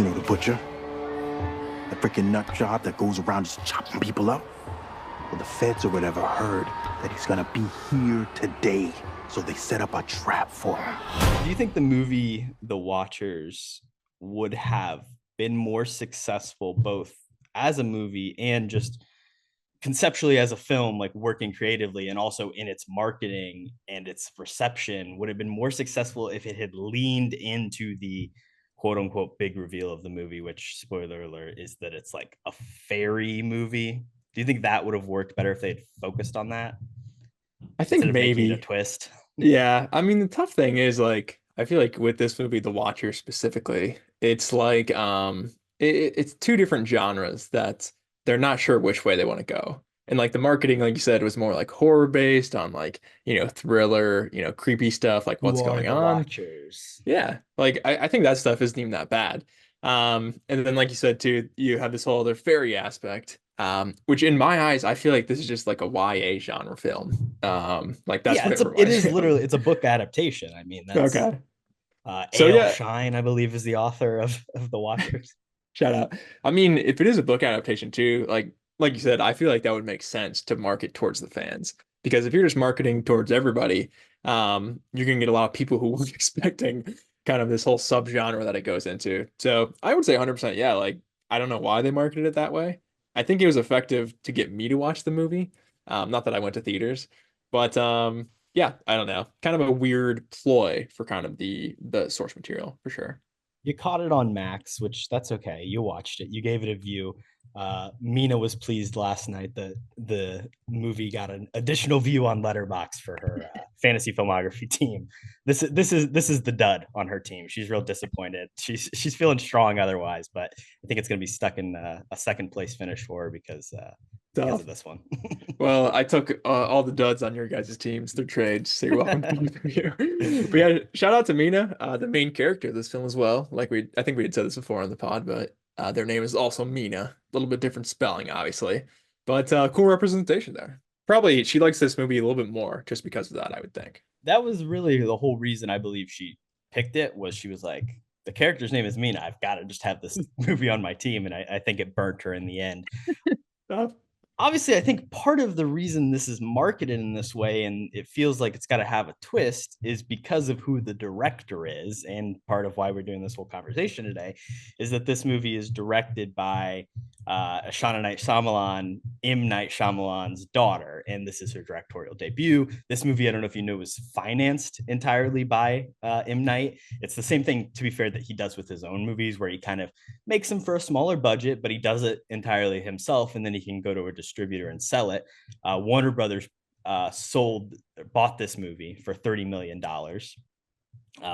You know, the butcher. The freaking nut job that goes around just chopping people up. Well, the feds or whatever heard that he's gonna be here today. So they set up a trap for him. Do you think the movie The Watchers would have been more successful both as a movie and just conceptually as a film, like working creatively and also in its marketing and its reception, would have been more successful if it had leaned into the quote unquote big reveal of the movie, which spoiler alert is that it's like a fairy movie? Do you think that would have worked better if they had focused on that I think instead of making it a maybe. twist? Yeah. I mean, the tough thing is like I feel like with this movie, The Watcher specifically, it's like it's two different genres that they're not sure which way they want to go. And like the marketing, like you said, was more like horror based on like, thriller, creepy stuff, like what's Who are going the on. Watchers? Yeah. Like I think that stuff isn't even that bad. And then like you said too, you have this whole other fairy aspect. Which in my eyes, I feel like this is just like a YA genre film. Like that's Yeah, what it it reminds is me of. literally it's a book adaptation. I mean, that's Okay. So A.L. yeah, Shine, I believe, is the author of The Watchers. shout out. I mean, if it is a book adaptation too, like you said, I feel like that would make sense to market towards the fans. Because if you're just marketing towards everybody, you're gonna get a lot of people who weren't expecting kind of this whole subgenre that it goes into. So I would say 100% yeah, like I don't know why they marketed it that way. I think it was effective to get me to watch the movie. Not that I went to theaters, but yeah, I don't know. Kind of a weird ploy for kind of the source material for sure. You caught it on Max, which that's okay. You watched it. You gave it a view. Mina was pleased last night that the movie got an additional view on Letterbox for her fantasy filmography team. This is the dud on her team. She's real disappointed. She's feeling strong otherwise, but I think it's going to be stuck in a second place finish for her because Tough. of this one. Well, I took all the duds on your guys' teams through trades, so you're welcome to both of you. But yeah, shout out to Mina, the main character of this film as well. I think we had said this before on the pod, but their name is also Mina. A little bit different spelling, obviously, but cool representation there. Probably she likes this movie a little bit more just because of that, I would think. That was really the whole reason I believe she picked it. Was she was like, the character's name is Mina. I've got to just have this movie on my team, and I think it burnt her in the end. Uh, Obviously, I think part of the reason this is marketed in this way and it feels like it's got to have a twist is because of who the director is. And part of why we're doing this whole conversation today is that this movie is directed by Ashana Night Shyamalan, M. Night Shyamalan's daughter. And this is her directorial debut. This movie, I don't know if you know, was financed entirely by M. Night. It's the same thing, to be fair, that he does with his own movies, where he kind of makes them for a smaller budget, but he does it entirely himself, and then he can go to a distributor and sell it. Warner Brothers bought this movie for $30 million.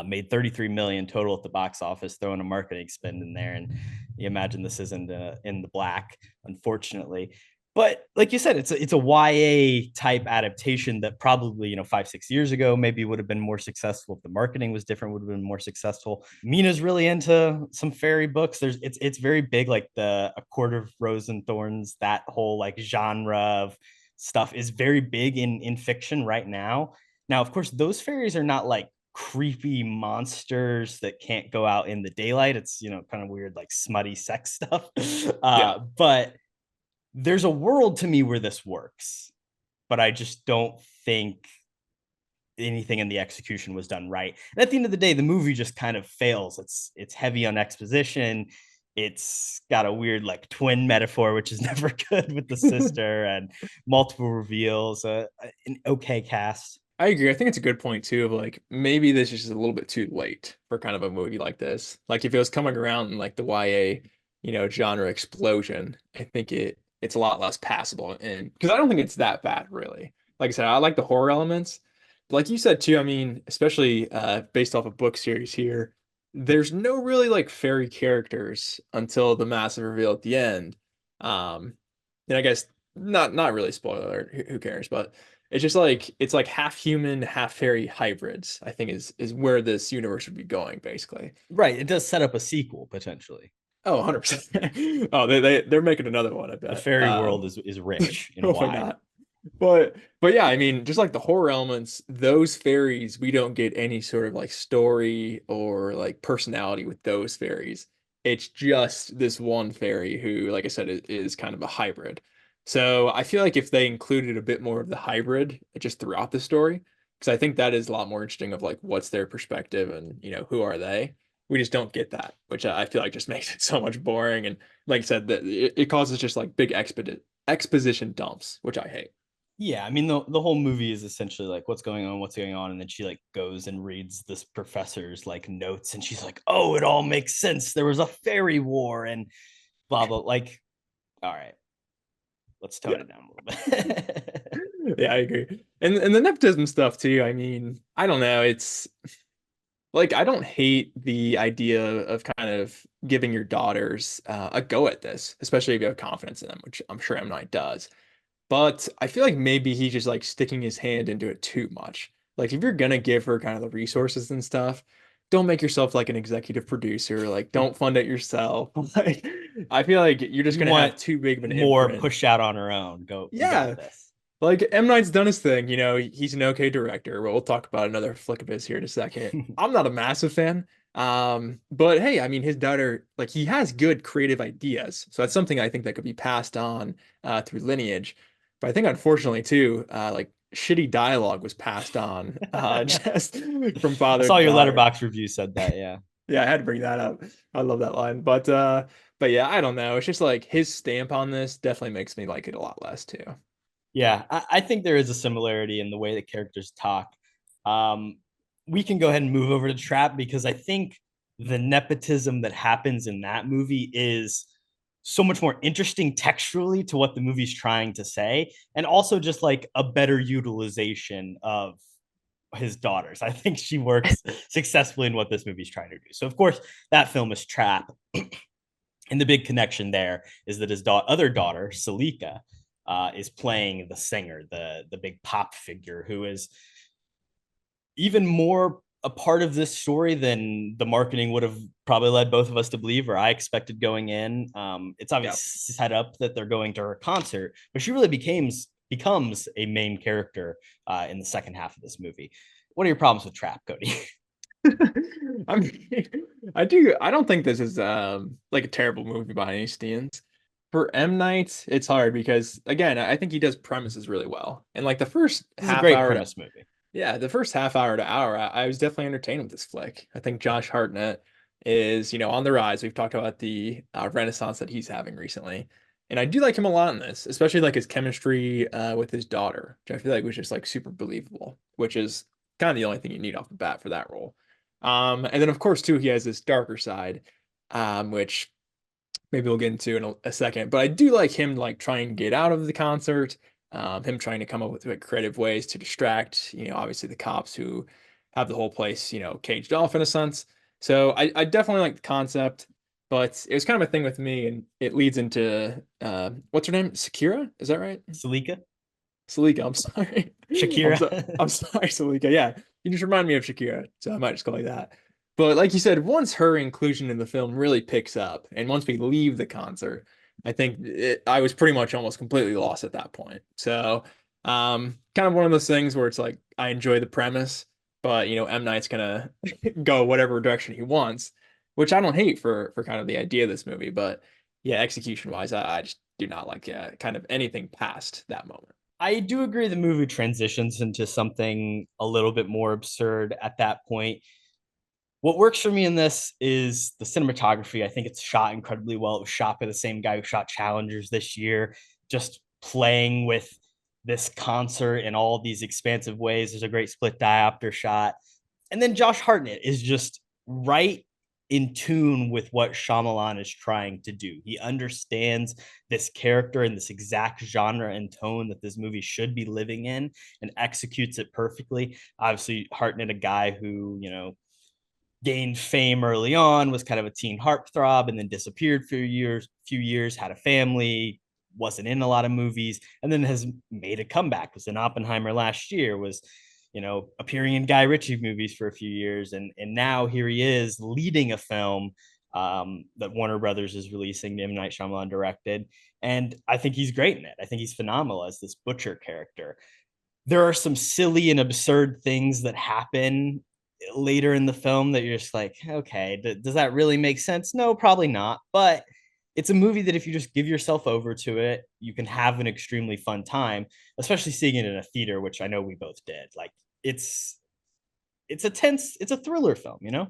Made 33 million total at the box office, throwing a marketing spend in there, and you imagine this isn't in the black, unfortunately. But like you said, it's a YA type adaptation that probably 5-6 years ago maybe would have been more successful if the marketing was different. Would have been more successful. Mina's really into some fairy books. It's very big, like the A Court of Rose and Thorns. That whole like genre of stuff is very big in fiction right now. Now, of course, those fairies are not like creepy monsters that can't go out in the daylight. It's kind of weird, like smutty sex stuff. yeah. But there's a world to me where this works, but I just don't think anything in the execution was done right. And at the end of the day, the movie just kind of fails. It's heavy on exposition. It's got a weird like twin metaphor, which is never good with the sister, and multiple reveals. An okay cast. I agree. I think it's a good point too of like maybe this is just a little bit too late for kind of a movie like this. Like if it was coming around in like the YA, genre explosion, I think it's a lot less passable. And because I don't think it's that bad really. Like I said, I like the horror elements. But like you said too, I mean, especially based off a book series here, there's no really like fairy characters until the massive reveal at the end. And I guess not really spoiler alert, who cares? But it's like half human, half fairy hybrids, I think is where this universe would be going, basically. Right. It does set up a sequel potentially. Oh, 100%. Oh, they're making another one, I The bet. fairy world is rich and Hopefully wide. not. But yeah, I mean, just like the horror elements, those fairies, we don't get any sort of like story or like personality with those fairies. It's just this one fairy who, like I said, is kind of a hybrid. So I feel like if they included a bit more of the hybrid just throughout the story, because I think that is a lot more interesting of like what's their perspective and who are they. We just don't get that, which I feel like just makes it so much boring. And like I said, that it causes just like big exposition dumps, which I hate. Yeah, I mean the whole movie is essentially like what's going on, and then she like goes and reads this professor's like notes, and she's like, oh, it all makes sense. There was a fairy war and blah blah. Like, all right, let's tone Yeah. it down a little bit. Yeah, I agree. And the nepotism stuff too. I mean, I don't know. It's like I don't hate the idea of kind of giving your daughters a go at this, especially if you have confidence in them, which I'm sure M. Night does. But I feel like maybe he's just like sticking his hand into it too much. Like if you're gonna give her kind of the resources and stuff, don't make yourself like an executive producer. Like don't fund it yourself. Like I feel like you're just You gonna want have too big of an more imprint. push out on her own. Go, you Yeah. got this. Like M. Night's done his thing, he's an okay director. We'll talk about another flick of his here in a second. I'm not a massive fan. But hey, I mean his daughter, like he has good creative ideas. So that's something I think that could be passed on through lineage. But I think unfortunately too, like shitty dialogue was passed on just from I father saw to your daughter. letterbox review said that. Yeah. Yeah, I had to bring that up. I love that line. But yeah, I don't know. It's just like his stamp on this definitely makes me like it a lot less too. Yeah, I think there is a similarity in the way that characters talk. Um, we can go ahead and move over to Trap because I think the nepotism that happens in that movie is so much more interesting textually to what the movie's trying to say, and also just like a better utilization of his daughters. I think she works successfully in what this movie's trying to do. So, of course, that film is Trap. And the big connection there is that his other daughter, Salika, is playing the singer, the big pop figure, who is even more a part of this story than the marketing would have probably led both of us to believe, or I expected going in. It's Yeah. obviously set up that they're going to her concert, but she really becomes a main character in the second half of this movie. What are your problems with Trap, Kody? I mean, I don't think this is like a terrible movie by any means. For M. Night, it's hard because again, I think he does premises really well. And like the first This is a half great hour to, premise movie. yeah, the first half hour to hour, I was definitely entertained with this flick. I think Josh Hartnett is, on the rise. We've talked about the renaissance that he's having recently. And I do like him a lot in this, especially like his chemistry with his daughter, which I feel like was just like super believable, which is kind of the only thing you need off the bat for that role. And then of course too, he has this darker side, which maybe we'll get into in a second. But I do like him like trying to get out of the concert, him trying to come up with like, creative ways to distract, obviously the cops who have the whole place, caged off in a sense. So I definitely like the concept, but it was kind of a thing with me, and it leads into what's her name? Sakira, is that right? Salika? Salika, I'm sorry. Shakira? I'm sorry, Salika. Yeah, you just remind me of Shakira, so I might just call you that. But like you said, once her inclusion in the film really picks up, and once we leave the concert, I think I was pretty much almost completely lost at that point. So, kind of one of those things where it's like I enjoy the premise, but M. Night's gonna go whatever direction he wants, which I don't hate for kind of the idea of this movie. But yeah, execution wise, I just do not like kind of anything past that moment. I do agree the movie transitions into something a little bit more absurd at that point. What works for me in this is the cinematography. I think it's shot incredibly well. It was shot by the same guy who shot Challengers this year, just playing with this concert in all these expansive ways. There's a great split diopter shot. And then Josh Hartnett is just right in tune with what Shyamalan is trying to do. He understands this character and this exact genre and tone that this movie should be living in and executes it perfectly. Obviously, Hartnett, a guy who, gained fame early on, was kind of a teen heartthrob, and then disappeared for few years, had a family, wasn't in a lot of movies, and then has made a comeback. Was in Oppenheimer last year, was appearing in Guy Ritchie movies for a few years, and now here he is leading a film that Warner Brothers is releasing. M. Night Shyamalan directed, and I think he's great in it. I think he's phenomenal as this butcher character. There are some silly and absurd things that happen later in the film that you're just like, okay, does that really make sense? No, probably not. But it's a movie that if you just give yourself over to it, you can have an extremely fun time, especially seeing it in a theater, which I know we both did. Like it's it's a thriller film, you know?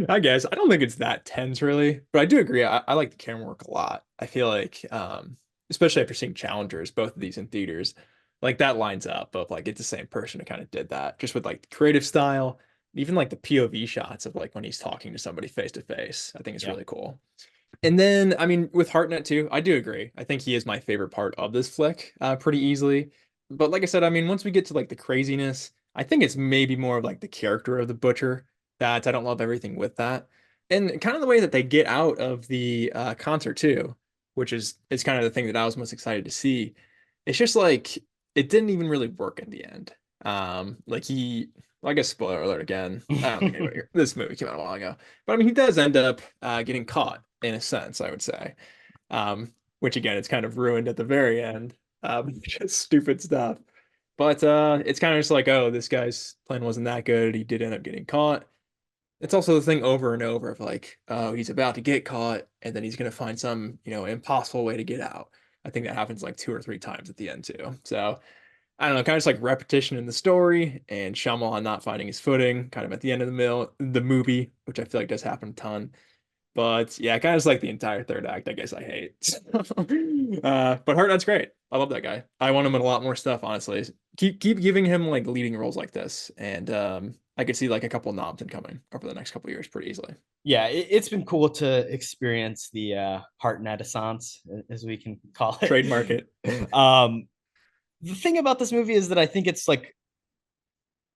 I guess I don't think it's that tense really, but I do agree. I like the camera work a lot. I feel like, especially after seeing Challengers, both of these in theaters, like that lines up of like it's the same person who kind of did that, just with like the creative style, even like the POV shots of like when he's talking to somebody face to face. I think it's Yeah. really cool. And then, I mean, with Hartnett too, I do agree. I think he is my favorite part of this flick, pretty easily. But like I said, I mean, once we get to like the craziness, I think it's maybe more of like the character of the butcher that I don't love everything with that, and kind of the way that they get out of the concert too, which is kind of the thing that I was most excited to see. It's just like it didn't even really work in the end. Like well, I guess spoiler alert again. I don't think anybody, this movie came out a while ago, but I mean, he does end up getting caught in a sense, I would say. Which again, it's kind of ruined at the very end. Just stupid stuff. But it's kind of just like, oh, this guy's plan wasn't that good. He did end up getting caught. It's also the thing over and over of like, oh, he's about to get caught, and then he's gonna find some, impossible way to get out. I think that happens like 2 or 3 times at the end too. So I don't know, kind of just like repetition in the story and Shyamalan not finding his footing, kind of at the end of the movie, which I feel like does happen a ton. But yeah, kind of just like the entire third act, I guess I hate. But Hartnett's great. I love that guy. I want him in a lot more stuff, honestly. Keep giving him like leading roles like this, and I could see like a couple of noms coming over the next couple of years pretty easily. Yeah, it's been cool to experience the Hartnett-essence, as we can call it. Trademark it. The thing about this movie is that I think it's like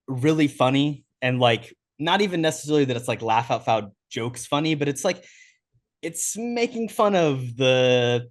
really funny, and like not even necessarily that it's like laugh out loud jokes funny, but it's like it's making fun of the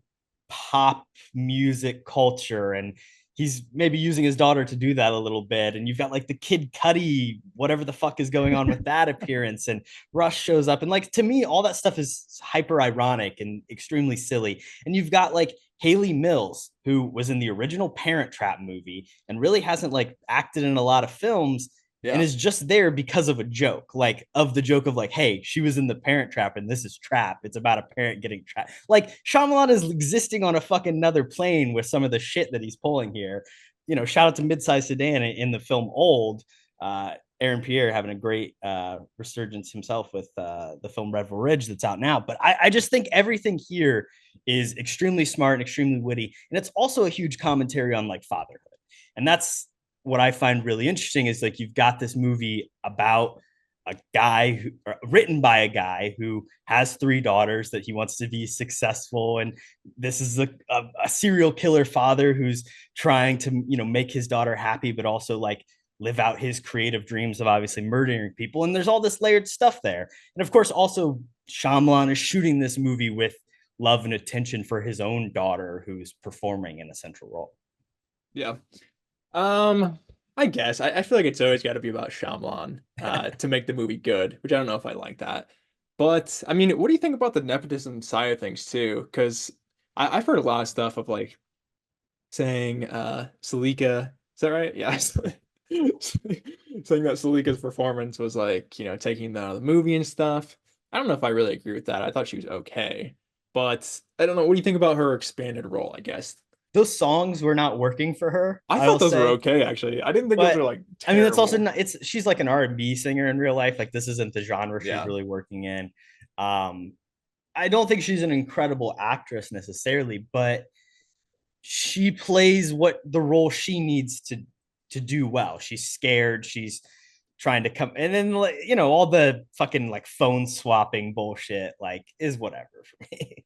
pop music culture, and he's maybe using his daughter to do that a little bit. And you've got like the Kid Cudi, whatever the fuck is going on with that appearance, and Rush shows up, and like to me all that stuff is hyper ironic and extremely silly. And you've got like Haley Mills, who was in the original Parent Trap movie and really hasn't like acted in a lot of films, and Yeah. is just there because of a joke, like of the joke of like, hey, she was in the Parent Trap and this is Trap. It's about a parent getting trapped. Like Shyamalan is existing on a fucking another plane with some of the shit that he's pulling here. Shout out to Midsize Sedan in the film Old. Aaron Pierre having a great resurgence himself with the film Red Ridge that's out now. But I just think everything here is extremely smart and extremely witty. And it's also a huge commentary on like fatherhood. And that's what I find really interesting is like you've got this movie about a guy written by a guy who has 3 daughters that he wants to be successful, and this is a serial killer father who's trying to make his daughter happy, but also like live out his creative dreams of obviously murdering people. And there's all this layered stuff there. And of course, also Shyamalan is shooting this movie with love and attention for his own daughter, who's performing in a central role. Yeah. I guess I feel like it's always got to be about Shyamalan to make the movie good, which I don't know if I like that. But I mean, what do you think about the nepotism side of things too? Because I've heard a lot of stuff of like saying Salika, is that right? Yeah. Saying that Salika's performance was like, taking them out of the movie and stuff. I don't know if I really agree with that. I thought she was okay. But I don't know. What do you think about her expanded role, I guess? Those songs were not working for her. I I will thought those were say, okay, actually. I didn't think those but were like I mean, it's also terrible. not. She's like an R&B singer in real life. Like this isn't the genre she's Yeah. really working in. Um, I don't think she's an incredible actress necessarily, but she plays what the role she needs to do well. She's scared. She's trying to come, and then like all the fucking like phone swapping bullshit like is whatever for me.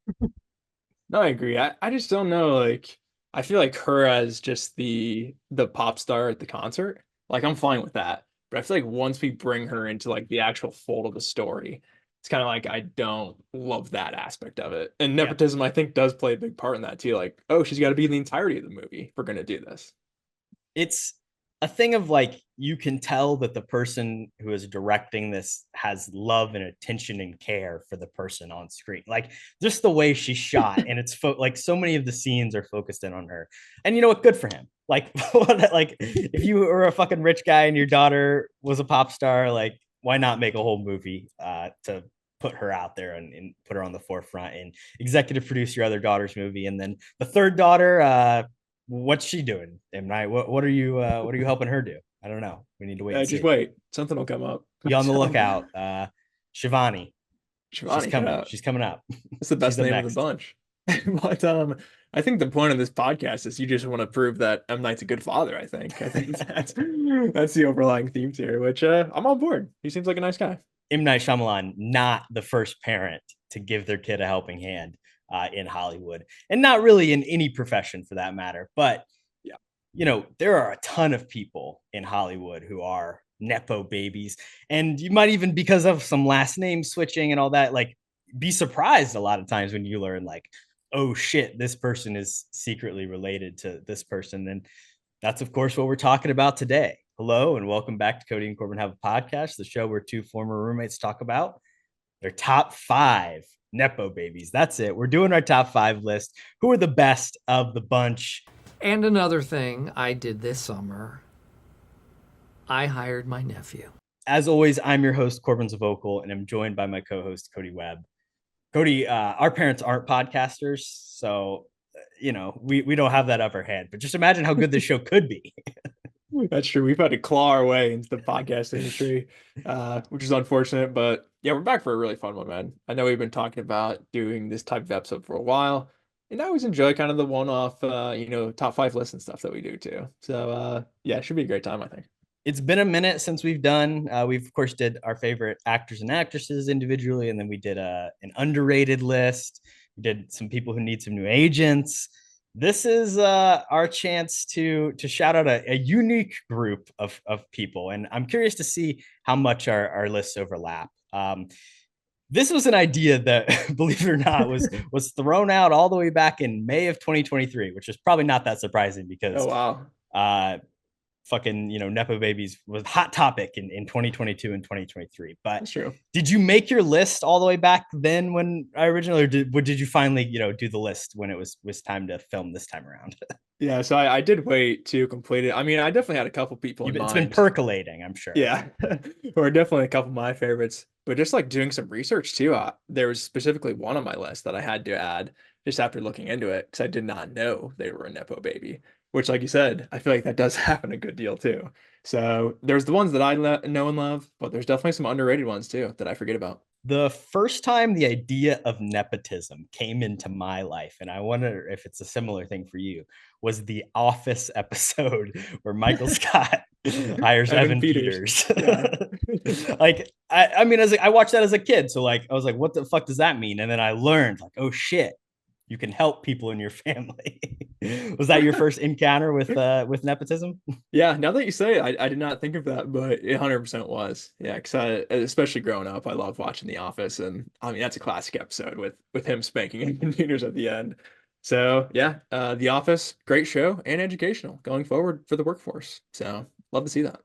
No, I agree. I just don't know. Like, I feel like her as just the pop star at the concert, like I'm fine with that. But I feel like once we bring her into like the actual fold of the story, it's kind of like I don't love that aspect of it. And Yeah, nepotism, I think, does play a big part in that too. Like, oh, she's got to be in the entirety of the movie if we're gonna do this. it's a thing of like, you can tell that the person who is directing this has love and attention and care for the person on screen. Like just the way she's shot, and it's like so many of the scenes are focused in on her. And you know what? Good for him. Like, like if you were a fucking rich guy and your daughter was a pop star, like why not make a whole movie to put her out there and put her on the forefront and executive produce your other daughter's movie, and then the third daughter, what's she doing? M. Night, what are you helping her do? I don't know. We need to wait. Just wait. Something will come up. Be on the lookout. Shivani. Shivani, She's coming up. That's the best name of the bunch. But I think the point of this podcast is you just want to prove that M. Night's a good father. I think that's the overlying theme here, which I'm on board. He seems like a nice guy. M. Night Shyamalan, not the first parent to give their kid a helping hand in Hollywood, and not really in any profession for that matter. But yeah, you know, there are a ton of people in Hollywood who are Nepo babies, and you might even, because of some last name switching and all that, like be surprised a lot of times when you learn like, oh shit, this person is secretly related to this person. And that's of course what we're talking about today. Hello and welcome back to Kody and Korbin Have a Podcast, the show where two former roommates talk about their top 5 Nepo babies. That's it. We're doing our top 5 list. Who are the best of the bunch? And another thing I did this summer, I hired my nephew. As always, I'm your host, Korbin Zvokel, and I'm joined by my co-host, Kody Webb. Kody, our parents aren't podcasters, so, you know, we don't have that upper hand, but just imagine how good this show could be. That's true. We've had to claw our way into the podcast industry, which is unfortunate, but yeah, we're back for a really fun one, man. I know we've been talking about doing this type of episode for a while, and I always enjoy kind of the one-off, top 5 list and stuff that we do too. So yeah, it should be a great time, I think. It's been a minute since we've done. We've of course did our favorite actors and actresses individually, and then we did an underrated list. We did some people who need some new agents. This is our chance to shout out a unique group of people, and I'm curious to see how much our lists overlap. This was an idea that, believe it or not, was thrown out all the way back in May of 2023, which is probably not that surprising because fucking, Nepo babies was a hot topic in 2022 and 2023. But that's true. Did you make your list all the way back then when I originally, or did you finally, do the list when it was time to film this time around? Yeah, so I did wait to complete it. I mean, I definitely had a couple people in mind. It's been percolating, I'm sure. Yeah, or definitely a couple of my favorites. But just like doing some research too, there was specifically one on my list that I had to add just after looking into it because I did not know they were a Nepo baby. Which, like you said, I feel like that does happen a good deal too. So there's the ones that I know and love, but there's definitely some underrated ones too that I forget about. The first time the idea of nepotism came into my life, and I wonder if it's a similar thing for you, was the Office episode where Michael Scott hires Evan Peters. Yeah. Like, I mean, I watched that as a kid, so like I was like, what the fuck does that mean? And then I learned, like, oh shit, you can help people in your family. Was that your first encounter with nepotism? Yeah, now that you say it, I did not think of that, but it 100% was. Yeah, because especially growing up, I love watching The Office, and I mean that's a classic episode with him spanking Evan Peters at the end. So yeah, The Office, great show and educational going forward for the workforce. So love to see that.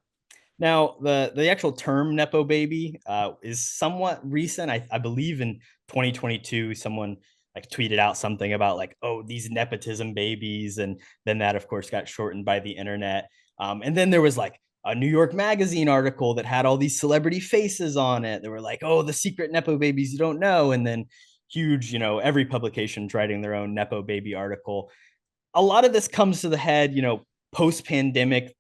Now, the actual term Nepo baby is somewhat recent. I believe in 2022, someone like tweeted out something about like, oh, these nepotism babies. And then that of course got shortened by the internet. And then there was like a New York Magazine article that had all these celebrity faces on it. They were like, oh, the secret Nepo babies you don't know. And then huge, every publication's writing their own Nepo baby article. A lot of this comes to the head, post-pandemic,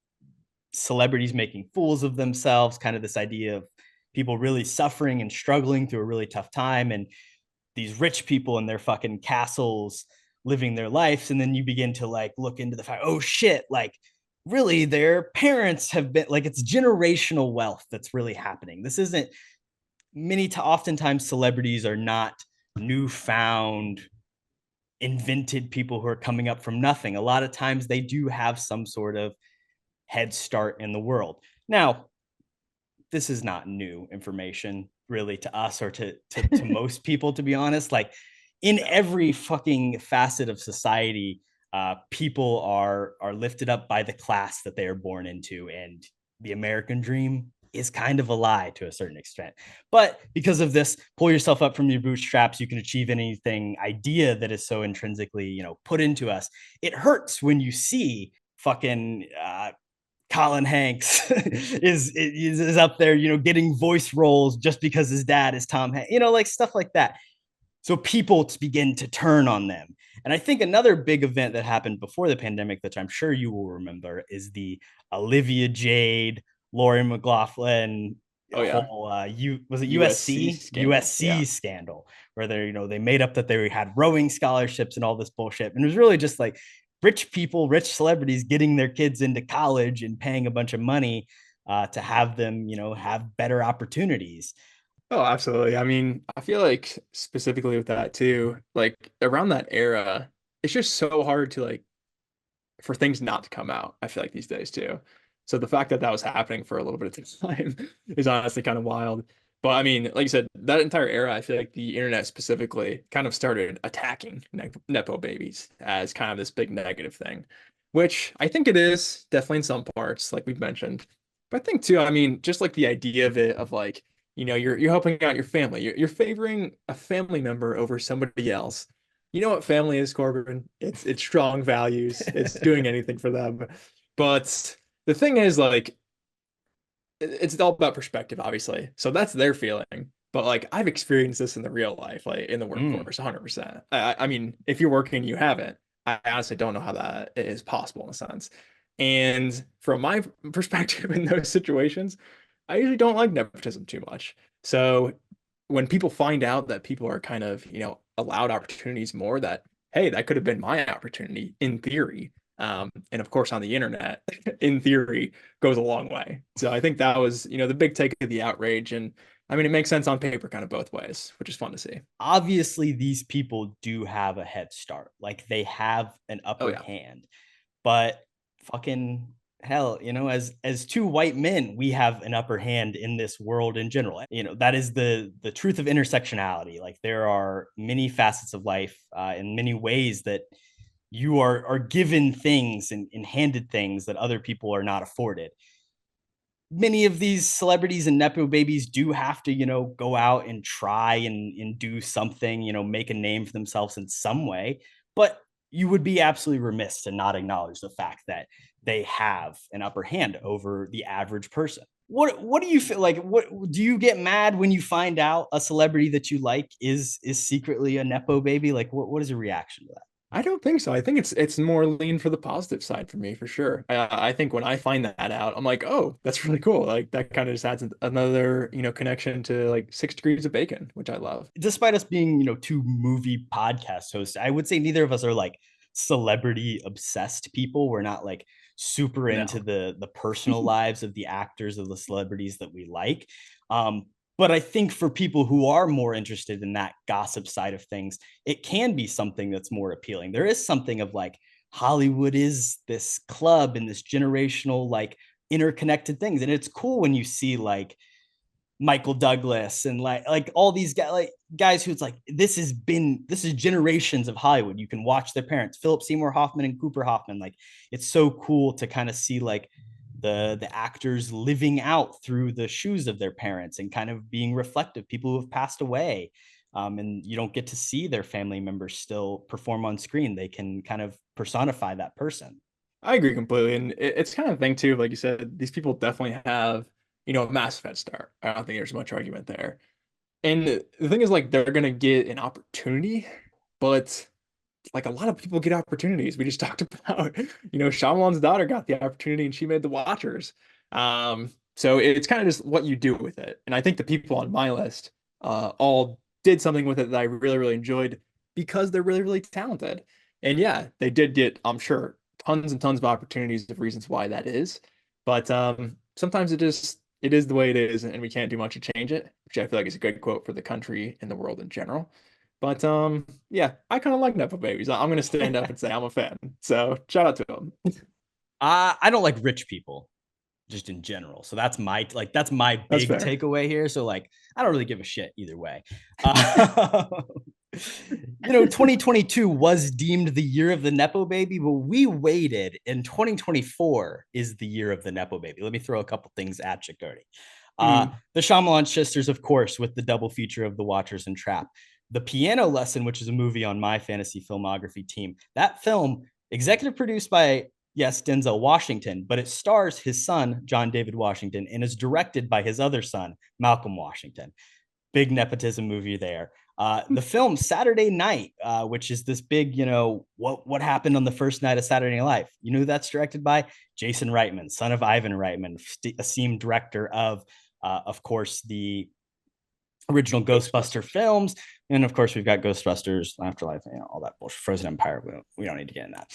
celebrities making fools of themselves, kind of this idea of people really suffering and struggling through a really tough time. And these rich people in their fucking castles living their lives. And then you begin to like look into the fact, oh shit, like really their parents have been like, it's generational wealth that's really happening. This isn't oftentimes celebrities are not newfound invented people who are coming up from nothing. A lot of times they do have some sort of head start in the world. Now, this is not new information really to us or to most people, to be honest. Like in every fucking facet of society, people are lifted up by the class that they are born into, and the American dream is kind of a lie to a certain extent. But because of this pull yourself up from your bootstraps, you can achieve anything idea that is so intrinsically, put into us, it hurts when you see fucking Colin Hanks is up there, getting voice roles just because his dad is Tom Hanks, like stuff like that. So people begin to turn on them. And I think another big event that happened before the pandemic, that I'm sure you will remember, is the Olivia Jade, Lori McLaughlin Oh yeah, whole was it USC USC scandal. Yeah. scandal, where they made up that they had rowing scholarships and all this bullshit. And it was really just like rich people, rich celebrities getting their kids into college and paying a bunch of money to have them, have better opportunities. Oh, absolutely. I mean, I feel like specifically with that too, like around that era, it's just so hard to like for things not to come out. I feel like these days too. So the fact that that was happening for a little bit of time is honestly kind of wild. But I mean, like you said, that entire era, I feel like the internet specifically kind of started attacking Nepo babies as kind of this big negative thing, which I think it is definitely in some parts, like we've mentioned. But I think too, I mean, just like the idea of it, of like, you're helping out your family, you're favoring a family member over somebody else. You know what family is, Korbin? It's strong values. It's doing anything for them. But the thing is, like, it's all about perspective, obviously. So that's their feeling. But like, I've experienced this in the real life, like in the workforce, 100%. I mean, if you're working, you haven't. I honestly don't know how that is possible in a sense. And from my perspective in those situations, I usually don't like nepotism too much. So when people find out that people are kind of, allowed opportunities more, that, hey, that could have been my opportunity in theory. And of course, on the internet, in theory, goes a long way. So I think that was, the big take of the outrage. And I mean, it makes sense on paper kind of both ways, which is fun to see. Obviously, these people do have a head start. Like they have an Oh, upper yeah. hand. But fucking hell, as two white men, we have an upper hand in this world in general. That is the truth of intersectionality. Like there are many facets of life in many ways that you are given things and handed things that other people are not afforded. Many of these celebrities and Nepo babies do have to, go out and try and do something, make a name for themselves in some way. But you would be absolutely remiss to not acknowledge the fact that they have an upper hand over the average person. What do you feel like? What do you get mad when you find out a celebrity that you like is secretly a Nepo baby? Like what is your reaction to that? I don't think so. I think it's more lean for the positive side for me, for sure. I think when I find that out, I'm like, oh, that's really cool. Like that kind of just adds another, connection to like 6 degrees of bacon, which I love. Despite us being, two movie podcast hosts, I would say neither of us are like celebrity obsessed people. We're not like super No. into the personal lives of the actors of the celebrities that we like. But I think for people who are more interested in that gossip side of things, it can be something that's more appealing. There is something of like Hollywood is this club and this generational like interconnected things. And it's cool when you see like Michael Douglas and like all these guys who's like this is generations of Hollywood. You can watch their parents, Philip Seymour Hoffman and Cooper Hoffman. Like it's so cool to kind of see like the actors living out through the shoes of their parents and kind of being reflective, people who have passed away. And you don't get to see their family members still perform on screen. They can kind of personify that person. I agree completely. And it's kind of thing too, like you said, these people definitely have, a massive head start. I don't think there's much argument there. And the thing is, like, they're gonna get an opportunity, but like a lot of people get opportunities. We just talked about, Shyamalan's daughter got the opportunity and she made The Watchers. So it's kind of just what you do with it. And I think the people on my list all did something with it that I really, really enjoyed because they're really, really talented. And yeah, they did get, I'm sure, tons and tons of opportunities of reasons why that is. But sometimes it is the way it is, and we can't do much to change it, which I feel like is a good quote for the country and the world in general. But yeah, I kind of like Nepo babies. I'm gonna stand up and say I'm a fan. So shout out to them. I don't like rich people just in general. So that's my big takeaway here. So like I don't really give a shit either way. 2022 was deemed the year of the Nepo baby, but we waited, and 2024 is the year of the Nepo baby. Let me throw a couple things at you, Cody. The Shyamalan sisters, of course, with the double feature of The Watchers and Trap. The Piano Lesson, which is a movie on my fantasy filmography team. That film, executive produced by, yes, Denzel Washington, but it stars his son, John David Washington, and is directed by his other son, Malcolm Washington. Big nepotism movie there. The film Saturday Night, which is this big, what happened on the first night of Saturday Night Live. You know who that's directed by? Jason Reitman, son of Ivan Reitman, esteemed director of course, the original Ghostbuster films. And of course, we've got Ghostbusters, Afterlife, all that bullshit. Frozen Empire. We don't need to get in that.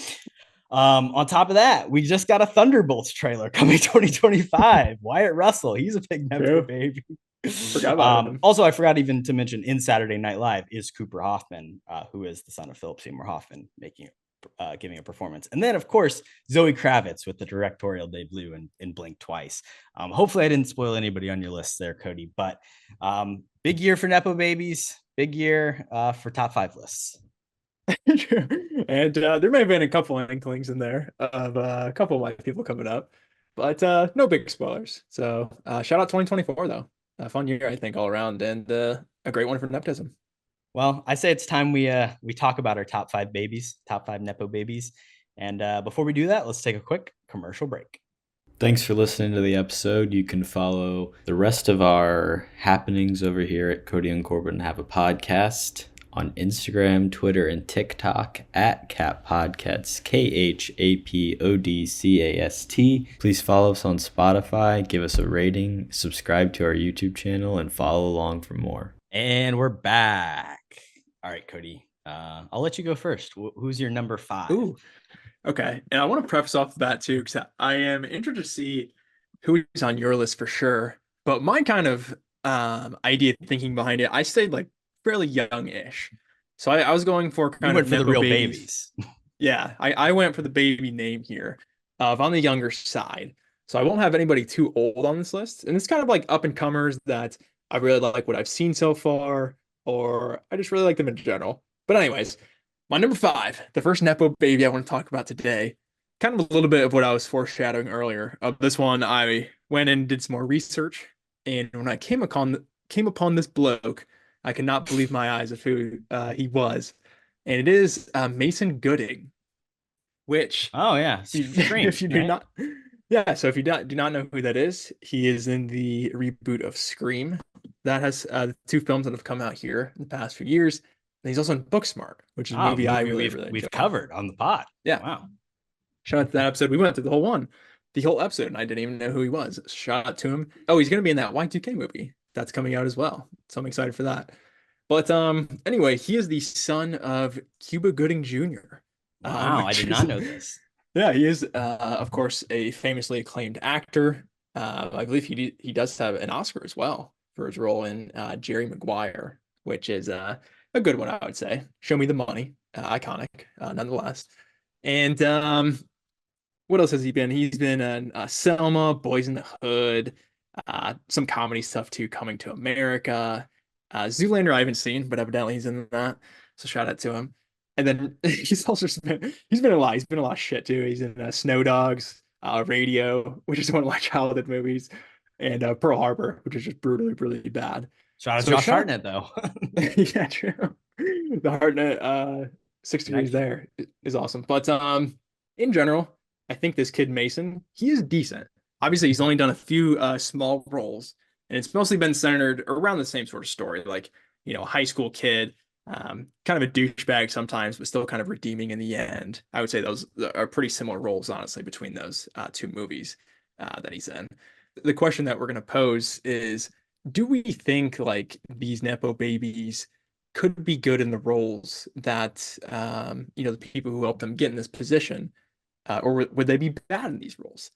On top of that, we just got a Thunderbolts trailer coming 2025. Wyatt Russell, he's a big Nepo baby. Forgot about him. Also, I forgot even to mention in Saturday Night Live is Cooper Hoffman, who is the son of Philip Seymour Hoffman, giving a performance. And then, of course, Zoe Kravitz with the directorial debut in Blink Twice. Hopefully, I didn't spoil anybody on your list there, Cody. But big year for Nepo babies. Big year for top 5 lists. And there may have been a couple of inklings in there of a couple of my people coming up, but no big spoilers. So shout out 2024 though. A fun year, I think, all around, and a great one for nepotism. Well, I say it's time we talk about our top 5 babies, top 5 Nepo babies. And before we do that, let's take a quick commercial break. Thanks for listening to the episode. You can follow the rest of our happenings over here at Kody and Korbin Have a Podcast on Instagram, Twitter, and TikTok at KHAP Podcasts, KHAPODCAST. Please follow us on Spotify, give us a rating, subscribe to our YouTube channel, and follow along for more. And we're back. All right, Cody, I'll let you go first. Who's your number 5? Ooh, okay. And I want to preface off the bat too, because I am interested to see who is on your list for sure. But my kind of idea thinking behind it, I stayed like fairly young-ish. So I was going for kind of for the real babies. Yeah, I went for the baby name here of on the younger side. So I won't have anybody too old on this list. And it's kind of like up-and-comers that I really like what I've seen so far, or I just really like them in general. But anyways, my number 5, the first Nepo baby I want to talk about today, kind of a little bit of what I was foreshadowing earlier. This one, I went and did some more research. And when I came upon this bloke, I could not believe my eyes of who he was. And it is Mason Gooding, which... Oh, yeah. If you do not... Yeah, so if you do not know who that is, he is in the reboot of Scream. That has 2 films that have come out here in the past few years. And he's also in Booksmart, which is a movie I really we've covered on the pod. Yeah. Wow. Shout out to that episode. We went through the whole episode, and I didn't even know who he was. Shout out to him. Oh, he's going to be in that Y2K movie that's coming out as well. So I'm excited for that. But anyway, he is the son of Cuba Gooding Jr. Wow, I did not know this. Yeah, he is, of course, a famously acclaimed actor. I believe he does have an Oscar as well for his role in Jerry Maguire, which is a good one, I would say. Show Me the Money, iconic, nonetheless. And what else has he been? He's been in Selma, Boys in the Hood, some comedy stuff too, Coming to America. Zoolander I haven't seen, but evidently he's in that. So shout out to him. And then he's been in a lot. He's been in a lot of shit too. He's in Snow Dogs, Radio, which is one of my childhood movies, and Pearl Harbor, which is just brutally, really bad. Shout out to Josh Hartnett, though. Yeah, true. The Hartnett 6 degrees there is awesome. But in general, I think this kid Mason, he is decent. Obviously, he's only done a few small roles, and it's mostly been centered around the same sort of story, like, a high school kid, kind of a douchebag sometimes, but still kind of redeeming in the end. I would say those are pretty similar roles, honestly, between those 2 movies that he's in. The question that we're going to pose is, do we think like these Nepo babies could be good in the roles that, the people who helped them get in this position, or would they be bad in these roles?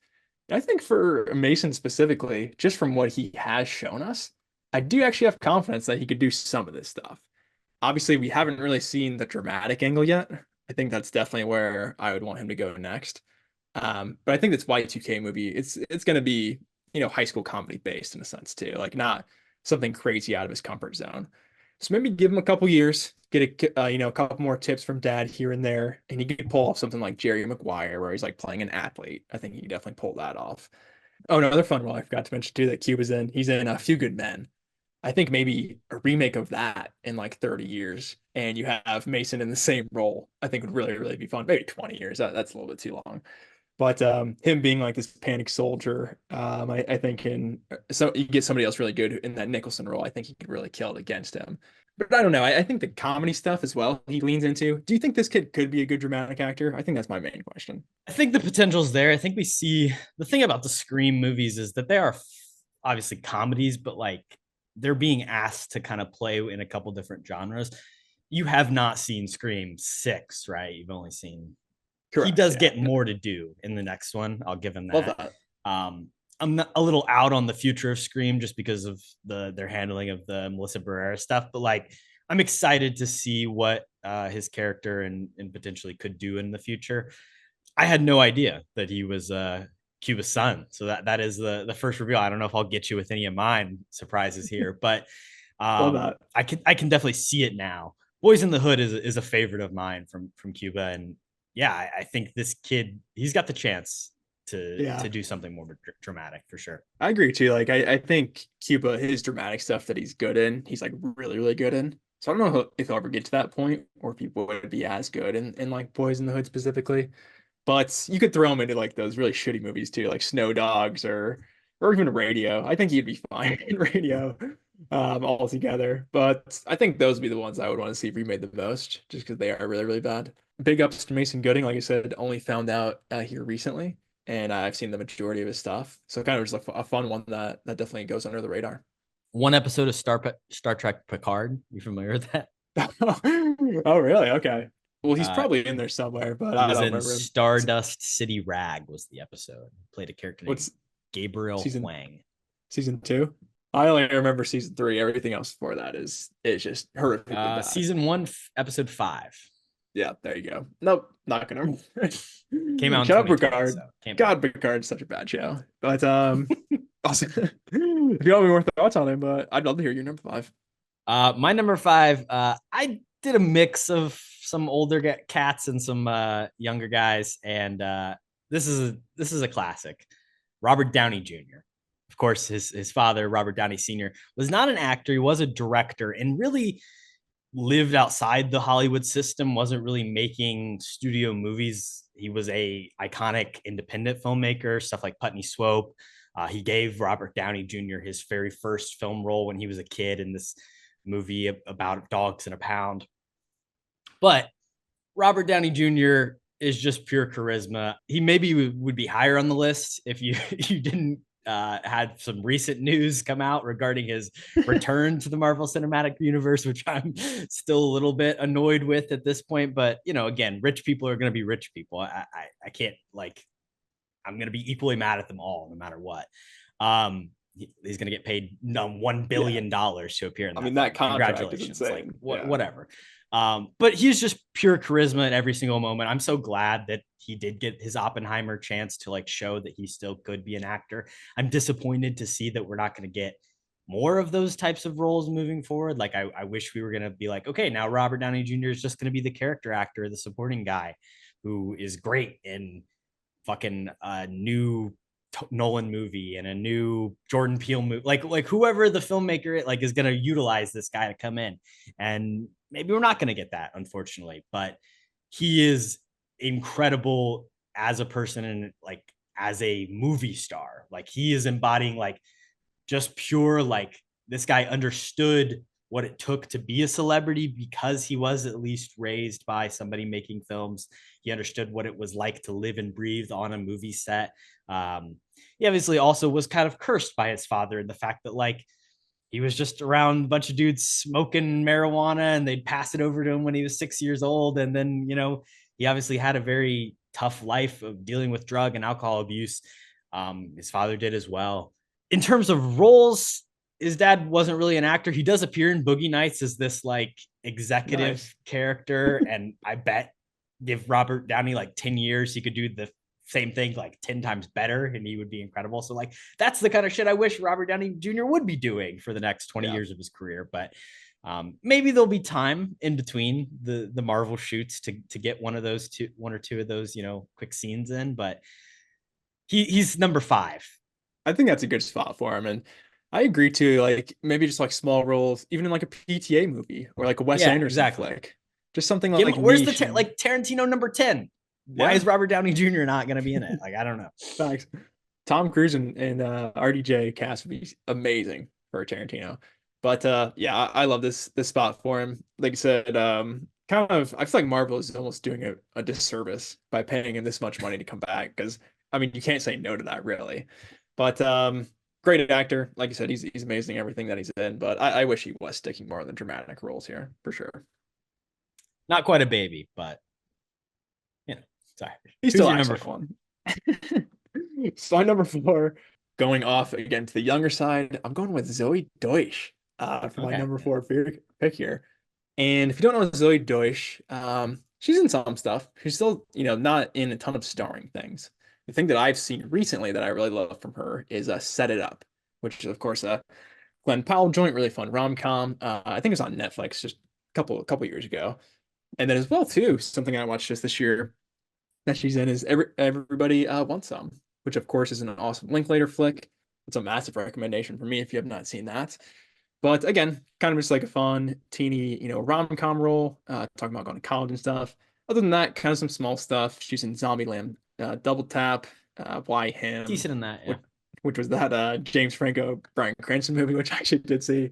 I think for Mason specifically, just from what he has shown us, I do actually have confidence that he could do some of this stuff. Obviously, we haven't really seen the dramatic angle yet. I think that's definitely where I would want him to go next. But I think this Y2K movie, it's going to be, high school comedy based in a sense too, like not something crazy out of his comfort zone. So maybe give him a couple years, get a couple more tips from dad here and there, and he could pull off something like Jerry Maguire, where he's like playing an athlete. I think he could definitely pull that off. Oh, another fun role I forgot to mention too that Cuba's in. He's in A Few Good Men. I think maybe a remake of that in like 30 years, and you have Mason in the same role. I think would really, really be fun. Maybe 20 years. That's a little bit too long. But him being like this panic soldier, I think so you get somebody else really good in that Nicholson role. I think he could really kill it against him. But I don't know. I think the comedy stuff as well he leans into. Do you think this kid could be a good dramatic actor? I think that's my main question. I think the potential's there. I think we see the thing about the Scream movies is that they are obviously comedies, but like they're being asked to kind of play in a couple different genres. You have not seen Scream 6, right? You've only seen. Correct, he does get more to do in the next one. I'll give him that. Love that. I'm a little out on the future of Scream just because of their handling of the Melissa Barrera stuff, but like I'm excited to see what his character and potentially could do in the future. I had no idea that he was Cuba's son, so that is the first reveal. I don't know if I'll get you with any of mine surprises here, but I can definitely see it now. Boys in the Hood is a favorite of mine from Cuba, and yeah, I think this kid, he's got the chance to do something more dramatic for sure. I agree too. Like I think Cuba, his dramatic stuff that he's good in, he's like really, really good in. So I don't know if he'll ever get to that point or if he would be as good in like Boys in the Hood specifically. But you could throw him into like those really shitty movies too, like Snow Dogs or even Radio. I think he'd be fine in Radio altogether. But I think those would be the ones I would want to see remade the most, just because they are really, really bad. Big ups to Mason Gooding. Like I said, only found out here recently, and I've seen the majority of his stuff. So kind of just a fun one that definitely goes under the radar. One episode of Star Trek Picard. You familiar with that? Oh, really? Okay. Well, he's probably in there somewhere, but I don't remember him. Stardust City Rag was the episode. Played a character named Gabriel Huang. Season 2? I only remember season 3. Everything else before that is just horrifically bad. Season 1, episode 5. Yeah, there you go. Nope, not gonna. Came out. Shut up, Picard. God, Picard's such a bad show. But also, if you want more thoughts on him, but I'd love to hear your number 5. My number 5. I did a mix of some older cats and some younger guys, and this is a classic. Robert Downey Jr. Of course, his father, Robert Downey Sr., was not an actor. He was a director and really lived outside the Hollywood system, wasn't really making studio movies. He was a iconic independent filmmaker, stuff like Putney Swope. He gave Robert Downey Jr. his very first film role when he was a kid in this movie about dogs in a pound. But Robert Downey Jr. is just pure charisma. He maybe would be higher on the list if you didn't had some recent news come out regarding his return to the Marvel Cinematic Universe, which I'm still a little bit annoyed with at this point. But, again, rich people are going to be rich people. I can't I'm going to be equally mad at them all, no matter what. He's going to get paid $1 billion to appear in that. I mean, that contract is insane. Whatever. But he's just pure charisma at every single moment. I'm so glad that he did get his Oppenheimer chance to show that he still could be an actor. I'm disappointed to see that we're not going to get more of those types of roles moving forward. I wish we were going to be okay, now Robert Downey Jr. is just going to be the character actor, the supporting guy who is great in fucking new Nolan movie and a new Jordan Peele movie, like whoever the filmmaker is going to utilize this guy to come in. And maybe we're not going to get that, unfortunately, but he is incredible as a person and as a movie star. He is embodying just pure, this guy understood what it took to be a celebrity because he was at least raised by somebody making films. He understood what it was like to live and breathe on a movie set. He obviously also was kind of cursed by his father and the fact that he was just around a bunch of dudes smoking marijuana and they'd pass it over to him when he was 6 years old. And then, he obviously had a very tough life of dealing with drug and alcohol abuse. His father did as well. In terms of roles, his dad wasn't really an actor. He does appear in Boogie Nights as this executive character. And I bet give Robert Downey 10 years, he could do the same thing 10 times better and he would be incredible. So that's the kind of shit I wish Robert Downey Jr. would be doing for the next 20 years of his career. But Maybe there'll be time in between the Marvel shoots to get one or two of those, quick scenes in, but he's number 5. I think that's a good spot for him. And I agree too, like maybe just like small roles, even in like a PTA movie or like a Wes Anderson flick. Just something like where's niche the like Tarantino number 10? Why is Robert Downey Jr. not going to be in it? Like, I don't know. Facts. Tom Cruise and RDJ cast would be amazing for Tarantino. But yeah, I love this spot for him. Like I said, kind of I feel like Marvel is almost doing a disservice by paying him this much money to come back, because I mean you can't say no to that really. But great actor. Like you said, he's amazing in everything that he's in. But I wish he was sticking more in the dramatic roles here for sure. Not quite a baby, but sorry. He's still number 1. So number 4, going off again to the younger side, I'm going with Zoe Deutsch for my number 4 pick here. And if you don't know Zoe Deutsch, she's in some stuff. She's still, not in a ton of starring things. The thing that I've seen recently that I really love from her is Set It Up, which is of course a Glenn Powell joint, really fun rom-com. I think it's on Netflix just a couple years ago. And then as well too, something I watched just this year that she's in is Everybody Wants Some, which of course is an awesome Linklater flick. It's a massive recommendation for me if you have not seen that. But again, kind of just like a fun, teeny, rom-com role, talking about going to college and stuff. Other than that, kind of some small stuff. She's in Zombieland, Double Tap, Why Him? Decent in that, yeah. Which was that James Franco, Bryan Cranston movie, which I actually did see.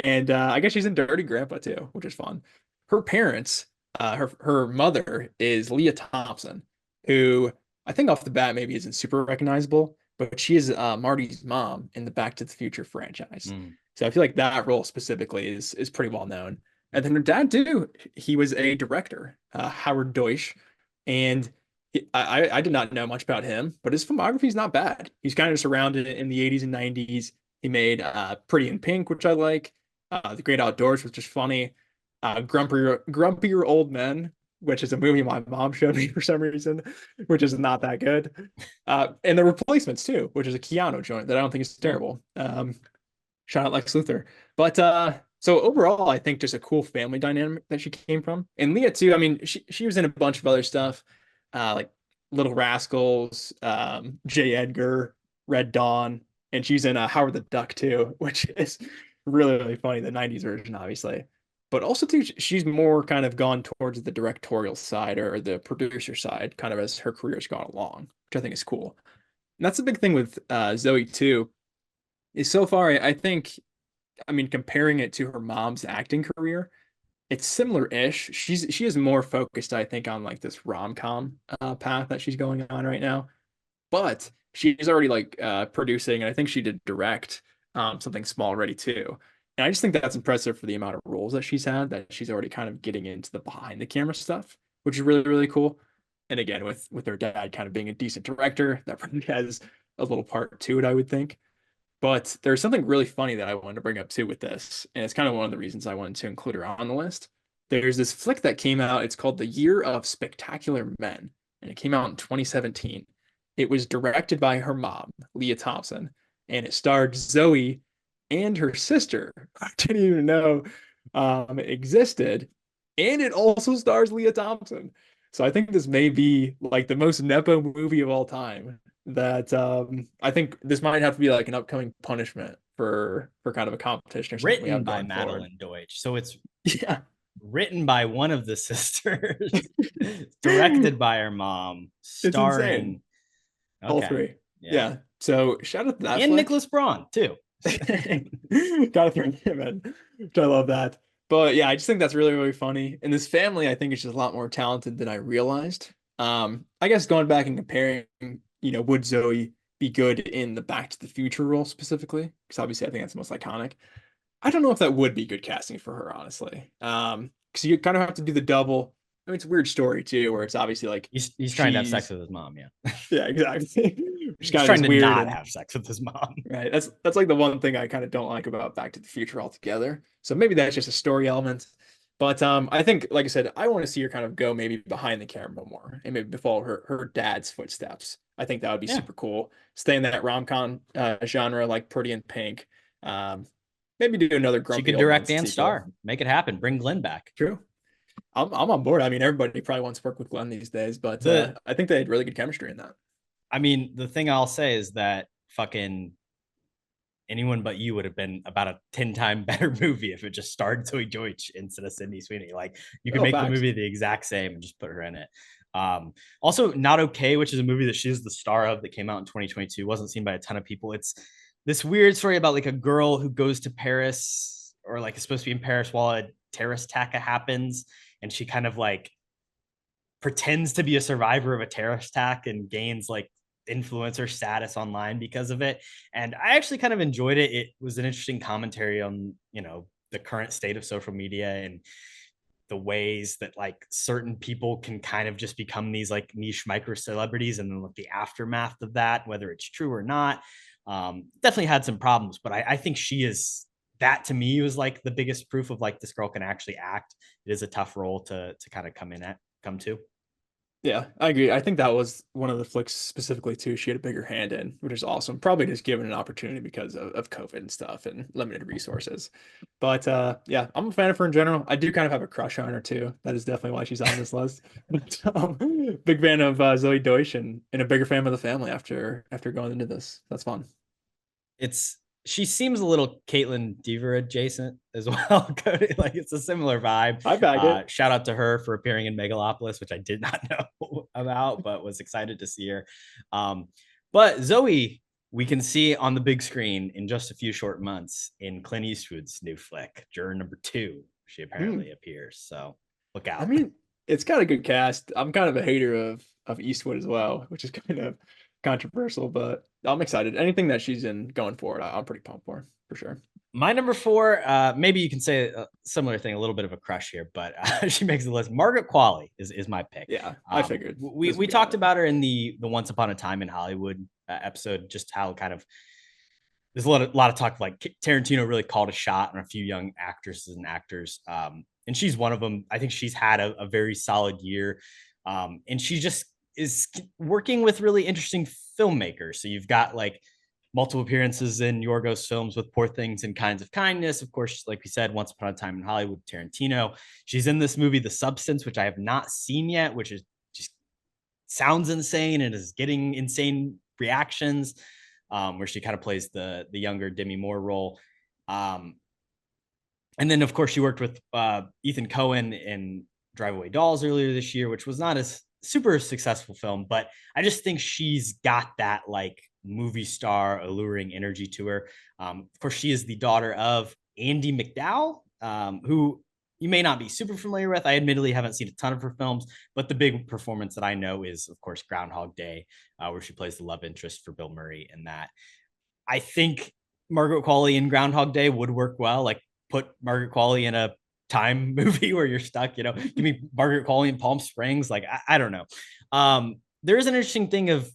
And I guess she's in Dirty Grandpa too, which is fun. Her parents, her mother is Leah Thompson, who I think off the bat maybe isn't super recognizable, but she is Marty's mom in the Back to the Future franchise. So I feel like that role specifically is pretty well known. And then her dad too, he was a director, Howard Deutsch, and I did not know much about him, but his filmography is not bad. He's kind of just around in the 80s and 90s. He made Pretty in Pink, which I like, The Great Outdoors, which is funny, Grumpier Old Men, which is a movie my mom showed me for some reason, which is not that good. And The Replacements too, which is a Keanu joint that I don't think is terrible. Shout out Lex Luthor. But so overall, I think just a cool family dynamic that she came from. And Leah too, I mean, she was in a bunch of other stuff, like Little Rascals, J. Edgar, Red Dawn, and she's in Howard the Duck too, which is really, really funny, the 90s version, obviously. But also too, she's more kind of gone towards the directorial side or the producer side, kind of as her career's gone along, which I think is cool. And that's the big thing with Zoe too, is so far, I think, I mean, comparing it to her mom's acting career, it's similar-ish. She is more focused, I think, on like this rom-com path that she's going on right now. But she's already like producing, and I think she did direct something small already too. And I just think that's impressive for the amount of roles that she's had, that she's already kind of getting into the behind the camera stuff, which is really, really cool. And again, with her dad kind of being a decent director, that probably has a little part to it, I would think. But there's something really funny that I wanted to bring up too with this, and it's kind of one of the reasons I wanted to include her on the list. There's this flick that came out. It's called The Year of Spectacular Men, and it came out in 2017. It was directed by her mom, Leah Thompson, and it starred Zoe and her sister, I didn't even know existed, and it also stars Leah Thompson. So I think this may be like the most Nepo movie of all time. That I think this might have to be like an upcoming punishment for kind of a competition or something. Written by Madeline Deutsch, so it's written by one of the sisters, directed by her mom, starring all three. Yeah. So shout out to that, and Nicholas Braun too. Gotta throw him in, which I love that. But yeah, I just think that's really, really funny. And this family, I think, is just a lot more talented than I realized. I guess going back and comparing, would Zoe be good in the Back to the Future role specifically? Because obviously I think that's the most iconic. I don't know if that would be good casting for her, honestly. Because you kind of have to do the double. I mean, it's a weird story too, where it's obviously like he's trying to have sex with his mom, yeah. Yeah, exactly. He's trying to not have sex with his mom. Right. That's like the one thing I kind of don't like about Back to the Future altogether. So maybe that's just a story element. But I think, like I said, I want to see her kind of go maybe behind the camera more and maybe follow her dad's footsteps. I think that would be super cool. Stay in that rom-com genre like Pretty in Pink. maybe do another She Grumpy could Old direct Man and sequel. star. Make it happen. Bring Glenn back. True. I'm on board. I mean, everybody probably wants to work with Glenn these days, but I think they had really good chemistry in that. I mean, the thing I'll say is that fucking Anyone But You would have been about a 10-time better movie if it just starred Zoe Deutsch instead of Sydney Sweeney. Like, you can make the movie the exact same and just put her in it. Also, Not Okay, which is a movie that she's the star of that came out in 2022, wasn't seen by a ton of people. It's this weird story about like a girl who goes to Paris, or like is supposed to be in Paris while a terrorist attack happens, and she kind of like pretends to be a survivor of a terrorist attack and gains like influencer status online because of it. And I actually kind of enjoyed it. It was an interesting commentary on, you know, the current state of social media and the ways that like certain people can kind of just become these like niche micro celebrities, and then like the aftermath of that, whether it's true or not. Definitely had some problems, but I think that to me was like the biggest proof of like this girl can actually act. It is a tough role to kind of come to. Yeah, I agree. I think that was one of the flicks specifically too. She had a bigger hand in, which is awesome. Probably just given an opportunity because of COVID and stuff and limited resources. But yeah, I'm a fan of her in general. I do kind of have a crush on her too. That is definitely why she's on this list. But, big fan of Zoe Deutsch and a bigger fan of the family after going into this. That's fun. She seems a little Caitlin Dever adjacent as well. Like it's a similar vibe. I bag it. Shout out to her for appearing in Megalopolis, which I did not know about, but was excited to see her. But Zoe, we can see on the big screen in just a few short months in Clint Eastwood's new flick, Juror Number 2. She apparently appears. So look out. I mean, it's got a good cast. I'm kind of a hater of Eastwood as well, which is kind of controversial, but I'm excited. Anything that she's in going forward, I'm pretty pumped for sure. My number 4, maybe you can say a similar thing, a little bit of a crush here, but she makes the list. Margaret Qualley is my pick. Yeah, I figured. We talked about her in the Once Upon a Time in Hollywood episode, just how kind of there's a lot of talk like Tarantino really called a shot on a few young actresses and actors, and she's one of them. I think she's had a very solid year, and she just is working with really interesting filmmakers. So you've got like multiple appearances in Yorgos films with Poor Things and Kinds of Kindness. Of course, like we said, Once Upon a Time in Hollywood, Tarantino. She's in this movie, The Substance, which I have not seen yet, which is just sounds insane and is getting insane reactions, where she kind of plays the younger Demi Moore role. And then, of course, she worked with Ethan Cohen in Drive Away Dolls earlier this year, which was not as super successful film, but I just think she's got that like movie star alluring energy to her. Of course, she is the daughter of Andy McDowell, who you may not be super familiar with. I admittedly haven't seen a ton of her films, but the big performance that I know is, of course, Groundhog Day, where she plays the love interest for Bill Murray in that. I think Margaret Qualley in Groundhog Day would work well. Like put Margaret Qualley in a time movie where you're stuck, give me Margaret Qualley in Palm Springs. Like, I don't know. There is an interesting thing of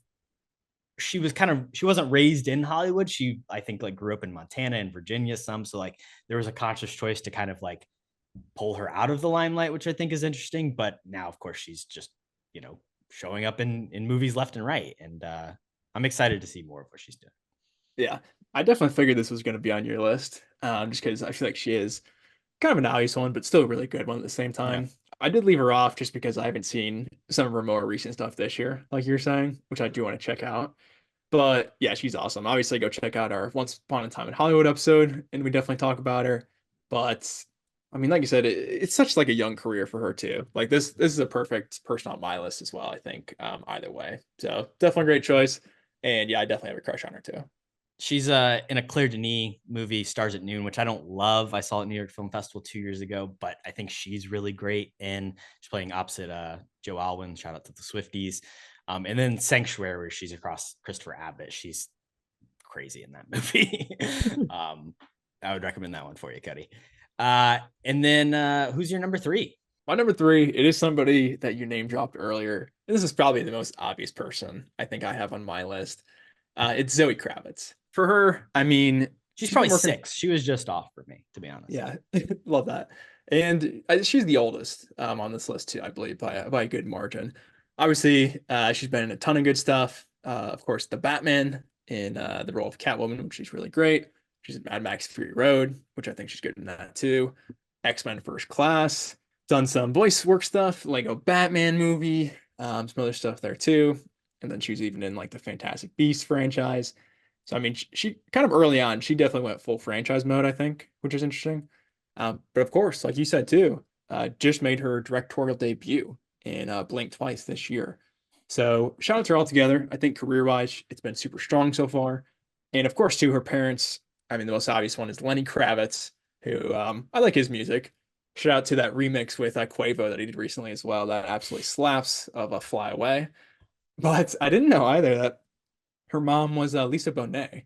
she wasn't raised in Hollywood. She, I think, like grew up in Montana and Virginia some. So like there was a conscious choice to kind of like pull her out of the limelight, which I think is interesting. But now, of course, she's just, showing up in movies left and right. And I'm excited to see more of what she's doing. Yeah, I definitely figured this was going to be on your list, just because I feel like she is kind of an obvious one, but still a really good one at the same time. Yeah. I did leave her off just because I haven't seen some of her more recent stuff this year, like you're saying, which I do want to check out. But yeah, she's awesome. Obviously, go check out our Once Upon a Time in Hollywood episode, and we definitely talk about her. But I mean, like you said, it's such like a young career for her too. Like this is a perfect person on my list as well, I think, either way. So definitely a great choice. And yeah, I definitely have a crush on her too. She's in a Claire Denis movie, Stars at Noon, which I don't love. I saw it at New York Film Festival 2 years ago, but I think she's really great. And she's playing opposite Joe Alwyn. Shout out to the Swifties. And then Sanctuary, where she's across Christopher Abbott. She's crazy in that movie. I would recommend that one for you, Kody. And then who's your number 3? My number 3, it is somebody that you name dropped earlier. This is probably the most obvious person I think I have on my list. It's Zoe Kravitz. For her, I mean, she's probably 6. She was just off for me, to be honest. Yeah, love that. And she's the oldest on this list too, I believe, by a good margin. Obviously, she's been in a ton of good stuff. Of course, the Batman in the role of Catwoman, which is really great. She's in Mad Max Fury Road, which I think she's good in that too. X-Men First Class. Done some voice work stuff, Lego Batman movie, some other stuff there too. And then she was even in like the Fantastic Beasts franchise. So I mean, she kind of early on, she definitely went full franchise mode, I think, which is interesting. But of course, like you said too, just made her directorial debut in Blink Twice this year. So shout out to her all together. I think career-wise, it's been super strong so far. And of course, too, her parents. I mean, the most obvious one is Lenny Kravitz, who I like his music. Shout out to that remix with Quavo that he did recently as well. That absolutely slaps of a Fly Away. But I didn't know either that her mom was Lisa Bonet,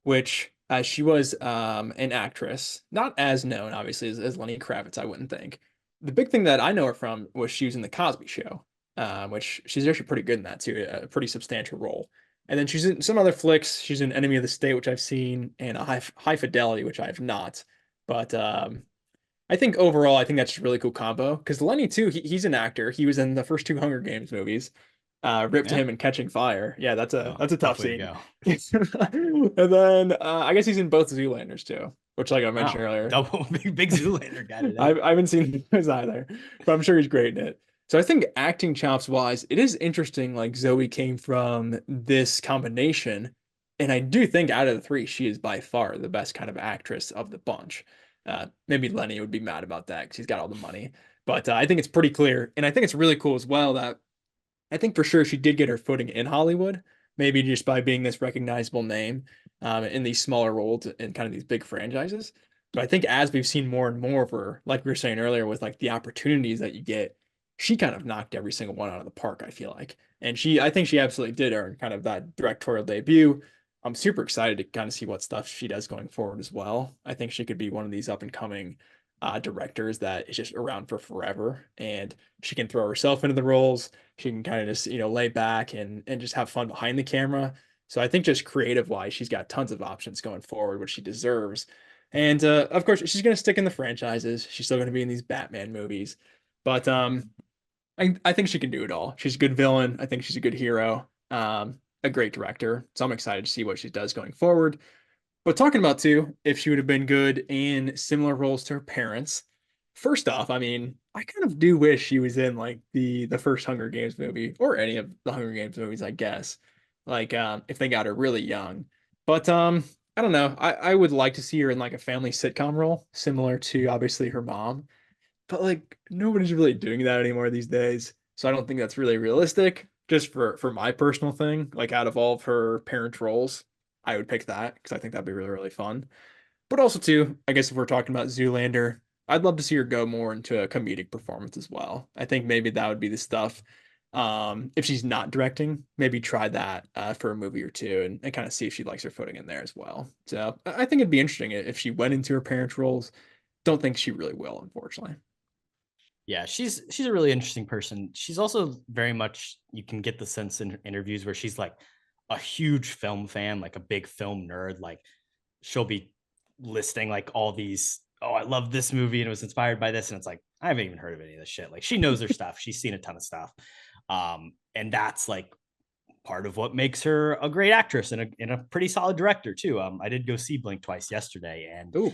which she was an actress, not as known, obviously, as Lenny Kravitz, I wouldn't think. The big thing that I know her from was she was in The Cosby Show, which she's actually pretty good in that too, a pretty substantial role. And then she's in some other flicks. She's in Enemy of the State, which I've seen, and High Fidelity, which I have not. But I think overall, I think that's just a really cool combo. Because Lenny too, he's an actor. He was in the first two Hunger Games movies. Rip to him and Catching Fire. Yeah, that's a tough scene. And then I guess he's in both Zoolanders too, which like I mentioned earlier. Double big Zoolander guy today. I haven't seen those either, but I'm sure he's great in it. So I think acting chops wise, it is interesting. Like Zoe came from this combination, and I do think out of the three, she is by far the best kind of actress of the bunch. Maybe Lenny would be mad about that because he's got all the money, but I think it's pretty clear, and I think it's really cool as well that I think for sure she did get her footing in Hollywood, maybe just by being this recognizable name in these smaller roles and kind of these big franchises. But I think as we've seen more and more of her, like we were saying earlier, with like the opportunities that you get, she kind of knocked every single one out of the park, I feel like. And I think she absolutely did earn kind of that directorial debut. I'm super excited to kind of see what stuff she does going forward as well. I think she could be one of these up and coming directors that is just around for forever, and she can throw herself into the roles. She can kind of just lay back and just have fun behind the camera. So I think just creative wise, she's got tons of options going forward, which she deserves. And of course, she's going to stick in the franchises. She's still going to be in these Batman movies, but I think she can do it all. She's a good villain. I think she's a good hero. A great director. So I'm excited to see what she does going forward. But talking about too, if she would have been good in similar roles to her parents, first off, I mean, I kind of do wish she was in like the first Hunger Games movie or any of the Hunger Games movies, I guess. Like if they got her really young. But I don't know. I would like to see her in like a family sitcom role, similar to obviously her mom. But like nobody's really doing that anymore these days. So I don't think that's really realistic. Just for my personal thing, like out of all of her parent roles, I would pick that because I think that'd be really, really fun. But also too, I guess if we're talking about Zoolander, I'd love to see her go more into a comedic performance as well. I think maybe that would be the stuff. If she's not directing, maybe try that for a movie or two and kind of see if she likes her footing in there as well. So I think it'd be interesting if she went into her parents' roles. Don't think she really will, unfortunately. Yeah, she's a really interesting person. She's also very much, you can get the sense in interviews where she's like a huge film fan, like a big film nerd. Like she'll be listing like all these, oh, I love this movie and it was inspired by this. And it's like, I haven't even heard of any of this shit. Like she knows her stuff. She's seen a ton of stuff. And that's like part of what makes her a great actress and a pretty solid director too. I did go see Blink Twice yesterday, and Ooh.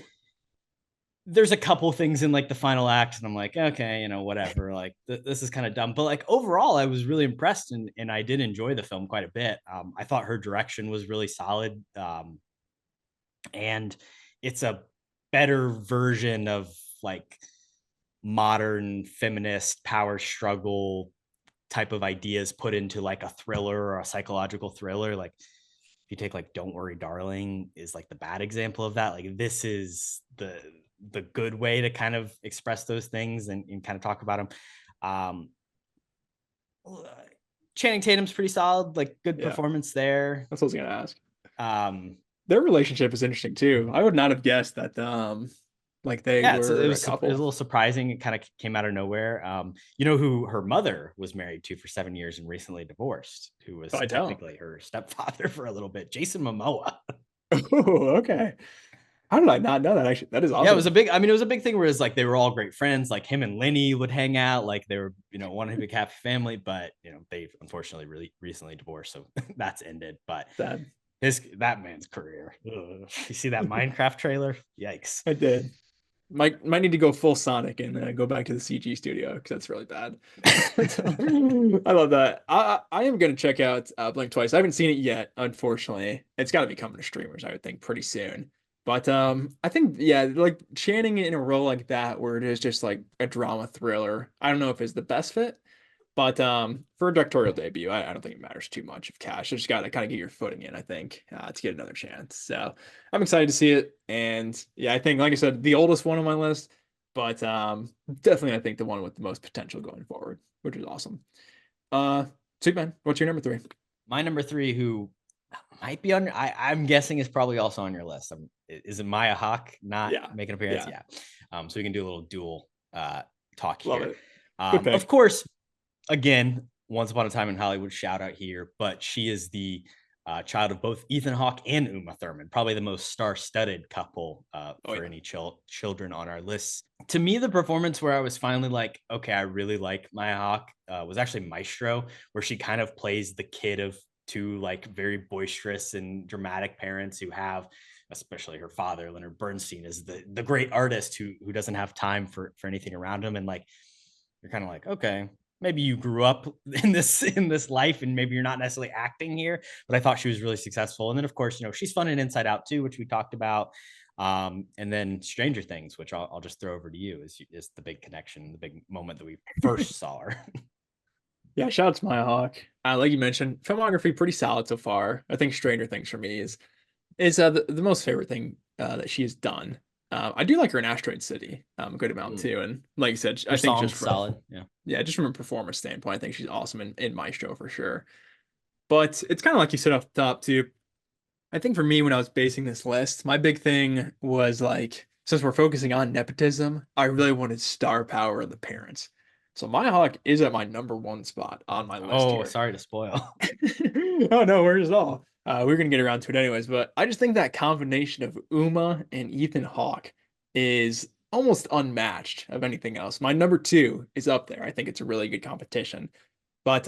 There's a couple things in like the final act and I'm like, okay, whatever, like this is kind of dumb, but like overall I was really impressed and I did enjoy the film quite a bit. I thought her direction was really solid, and it's a better version of like modern feminist power struggle type of ideas put into like a thriller or a psychological thriller. Like if you take like Don't Worry Darling is like the bad example of that. Like this is the good way to kind of express those things and kind of talk about them. Channing Tatum's pretty solid, like good performance there. That's what I was gonna ask. Their relationship is interesting too. I would not have guessed that like they were a couple. It was a little surprising. It kind of came out of nowhere. You know who her mother was married to for 7 years and recently divorced, who was technically her stepfather for a little bit, Jason Momoa. Oh, okay. How did I not know that? Actually, that is awesome. Yeah, it was a big thing where it's like they were all great friends. Like him and Lenny would hang out. Like they were, one big happy family. But they unfortunately really recently divorced, so that's ended. But sad. that man's career. Ugh. You see that Minecraft trailer? Yikes. I did. Might need to go full Sonic and go back to the CG studio because that's really bad. I love that. I am gonna check out Blink Twice. I haven't seen it yet, unfortunately. It's got to be coming to streamers, I would think, pretty soon. But I think like Channing in a role like that where it is just like a drama thriller. I don't know if it's the best fit, but for a directorial debut, I don't think it matters too much of cash. You just got to kind of get your footing in, I think, to get another chance. So I'm excited to see it. And yeah, I think, like I said, the oldest one on my list, but definitely I think the one with the most potential going forward, which is awesome. Sweet man, what's your number 3? My number 3, who might be on, I'm guessing is probably also on your list. Is it Maya Hawke not making an appearance? Yeah. So we can do a little dual talk Love here. it. Of course, again, Once Upon a Time in Hollywood shout out here, but she is the child of both Ethan Hawke and Uma Thurman, probably the most star-studded couple for any children on our list. To me, the performance where I was finally like, okay, I really like Maya Hawke was actually Maestro, where she kind of plays the kid of 2 like very boisterous and dramatic parents who have, especially her father, Leonard Bernstein, is the great artist who doesn't have time for anything around him. And like, you're kind of like, okay, maybe you grew up in this life and maybe you're not necessarily acting here, but I thought she was really successful. And then of course, she's fun in Inside Out too, which we talked about. And then Stranger Things, which I'll just throw over to you, is the big connection, the big moment that we first saw her. Yeah, shout out to Maya Hawke. Like you mentioned, filmography pretty solid so far. I think Stranger Things for me is the most favorite thing that she has done. I do like her in Asteroid City a good amount too, and like you said, I think just solid. Just from a performance standpoint, I think she's awesome in Maestro for sure. But it's kind of like you said off the top too. I think for me, when I was basing this list, my big thing was like, since we're focusing on nepotism, I really wanted star power of the parents. So Maya Hawke is at my number 1 spot on my list here. Sorry to spoil. Oh, no worries at all. We're going to get around to it anyways, but I just think that combination of Uma and Ethan Hawke is almost unmatched of anything else. My number 2 is up there. I think it's a really good competition. But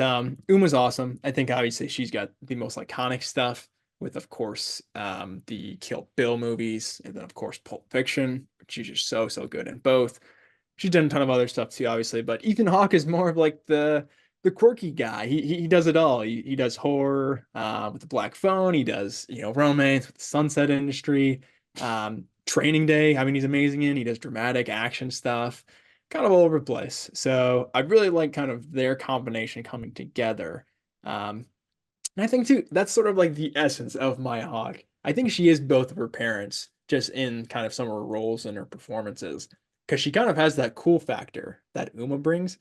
Uma's awesome. I think obviously she's got the most iconic stuff with, of course, the Kill Bill movies, and then, of course, Pulp Fiction, which she's just so good in both. She's done a ton of other stuff too, obviously, but Ethan Hawke is more of like the quirky guy. He does it all. He does horror with the Black Phone. He does romance with the Sunset Industry, Training Day. I mean, he's amazing in. He does dramatic action stuff, kind of all over the place. So I really like kind of their combination coming together. And I think too that's sort of like the essence of Maya Hawke. I think she is both of her parents, just in kind of some of her roles and her performances. Because she kind of has that cool factor that Uma brings,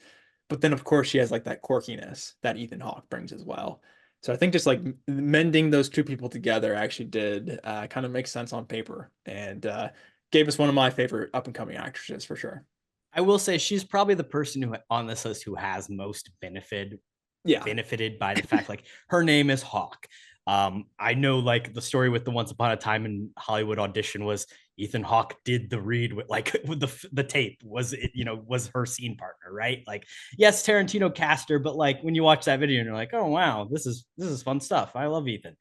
but then of course she has like that quirkiness that Ethan Hawke brings as well. So I think just like mending those 2 people together actually did kind of make sense on paper, and gave us one of my favorite up and coming actresses for sure. I will say she's probably the person who on this list who has most benefited by the fact like her name is Hawke. I know like the story with the Once Upon a Time in Hollywood audition was Ethan Hawke did the read with the tape was her scene partner, right? Like, yes, Tarantino cast her, but like when you watch that video and you're like, oh wow, this is fun stuff. I love Ethan.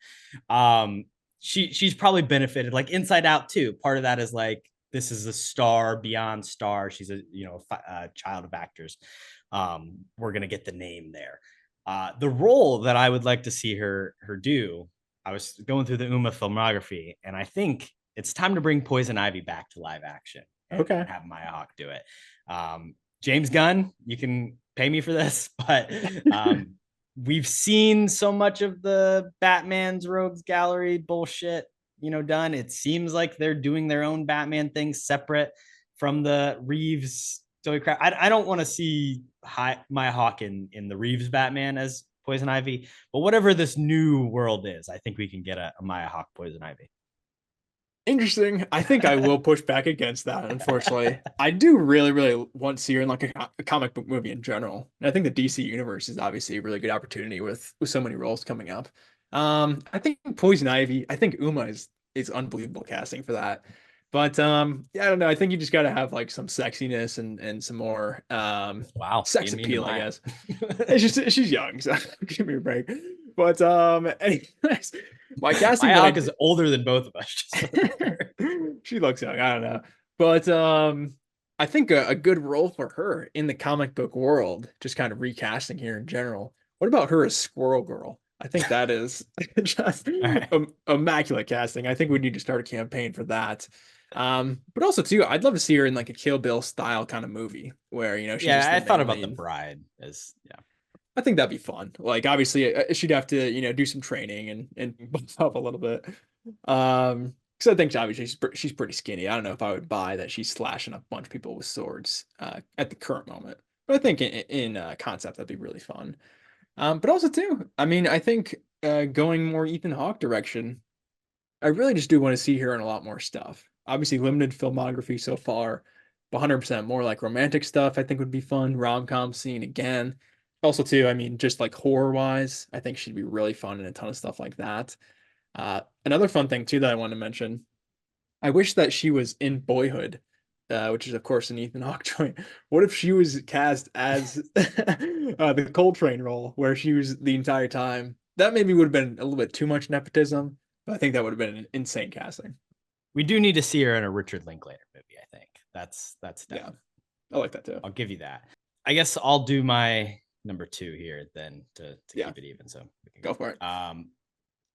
She's probably benefited, like Inside Out too. Part of that is like, this is a star beyond star. She's a child of actors. We're gonna get the name there. The role that I would like to see her do, I was going through the Uma filmography, and I think it's time to bring Poison Ivy back to live action. And have Maya Hawke do it. James Gunn, you can pay me for this, but we've seen so much of the Batman's Rogues Gallery bullshit, done. It seems like they're doing their own Batman things separate from the Reeves. I don't want to see Maya Hawke in the Reeves Batman as Poison Ivy, but whatever this new world is, I think we can get a Maya Hawke Poison Ivy. Interesting. I think I will push back against that, unfortunately. I do really, really want to see her in like a comic book movie in general. And I think the DC universe is obviously a really good opportunity with so many roles coming up. I think Poison Ivy, I think Uma is unbelievable casting for that. But I don't know. I think you just got to have like some sexiness and some more sex appeal, I guess. She's young, so give me a break. But anyways, my casting. My that I Alec is older than both of us. Just for the record. She looks young. I don't know, but I think a good role for her in the comic book world, just kind of recasting here in general. What about her as Squirrel Girl? I think that is just right. immaculate casting. I think we need to start a campaign for that. But also too, I'd love to see her in like a Kill Bill style kind of movie where she's just Yeah, the I thought main about the lead. bride as I think that'd be fun. Like obviously she'd have to, do some training and buff up a little bit. Because I think obviously she's pretty skinny. I don't know if I would buy that she's slashing a bunch of people with swords at the current moment. But I think in concept that'd be really fun. But also too, I mean, I think going more Ethan Hawke direction, I really just do want to see her in a lot more stuff. Obviously, limited filmography so far, but 100% more like romantic stuff I think would be fun. Rom-com scene again. Also, too, I mean, just like horror-wise, I think she'd be really fun in a ton of stuff like that. Another fun thing too that I want to mention, I wish that she was in Boyhood, which is of course an Ethan Hawke joint. What if she was cast as the Coltrane role, where she was the entire time? That maybe would have been a little bit too much nepotism, but I think that would have been an insane casting. we do need to see her in a Richard Linklater movie. I think that's Yeah, I like that too. I'll give you that. I guess I'll do my number 2 here then to Yeah. keep it even. So we can Go for it.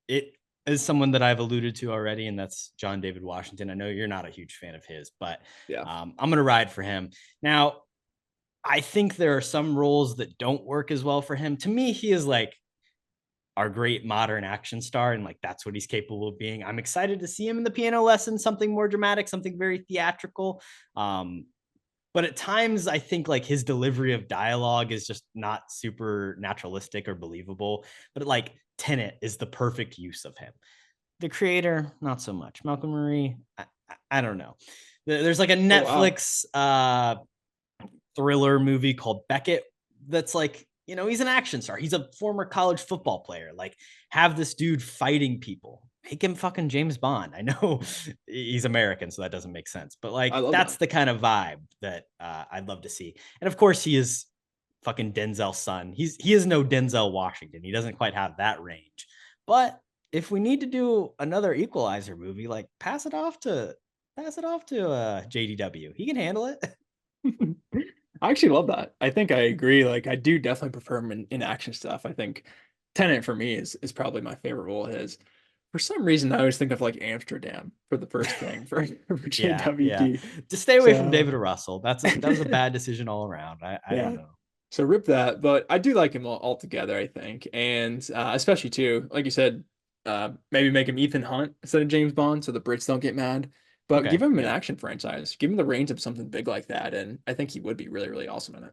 It is someone that I've alluded to already, and that's John David Washington. I know you're not a huge fan of his, but Yeah. I'm going to ride for him. Now, I think there are some roles that don't work as well for him. To me, he is like our great modern action star, and like that's what he's capable of being. I'm excited to see him in The Piano Lesson, something more dramatic, something very theatrical. But at times I think like his delivery of dialogue is just not super naturalistic or believable. But like Tenet is the perfect use of him. The Creator, not so much. Malcolm Marie, I don't know. There's like a Netflix thriller movie called Beckett that's like, he's an action star. He's a former college football player. Like, have this dude fighting people. Make him fucking James Bond. I know he's American, so that doesn't make sense. But like, that's the kind of vibe that I'd love to see. And of course, he is fucking Denzel's son. He is no Denzel Washington. He doesn't quite have that range. But if we need to do another Equalizer movie, like pass it off to JDW. He can handle it. I actually love that. I think I agree. Like, I do definitely prefer him in action stuff. I think Tenet for me is probably my favorite role of his. For some reason, I always think of like Amsterdam for the first thing for JWD. Yeah. Just stay away from David Russell. That was a bad decision all around. I don't know. So rip that, but I do like him altogether, I think. And especially too, like you said, maybe make him Ethan Hunt instead of James Bond so the Brits don't get mad. But give him an action franchise. Give him the reins of something big like that. And I think he would be really, really awesome in it.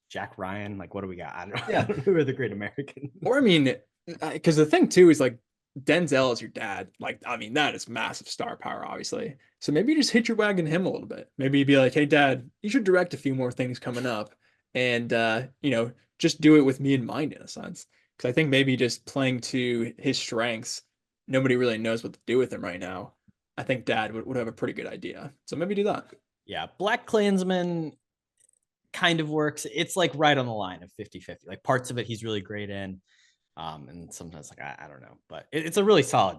Jack Ryan, like what do we got? I don't know. Yeah. Who are the great Americans? Or I mean, because the thing too is like Denzel is your dad. Like, I mean, that is massive star power, obviously. So maybe you just hit your wagon him a little bit. Maybe you'd be like, hey, Dad, you should direct a few more things coming up. And, just do it with me in mind in a sense. Because I think maybe just playing to his strengths, nobody really knows what to do with him right now. I think Dad would have a pretty good idea. So maybe do that. Yeah. Black Klansman kind of works. It's like right on the line of 50-50. Like parts of it he's really great in. And sometimes like I don't know, but it's a really solid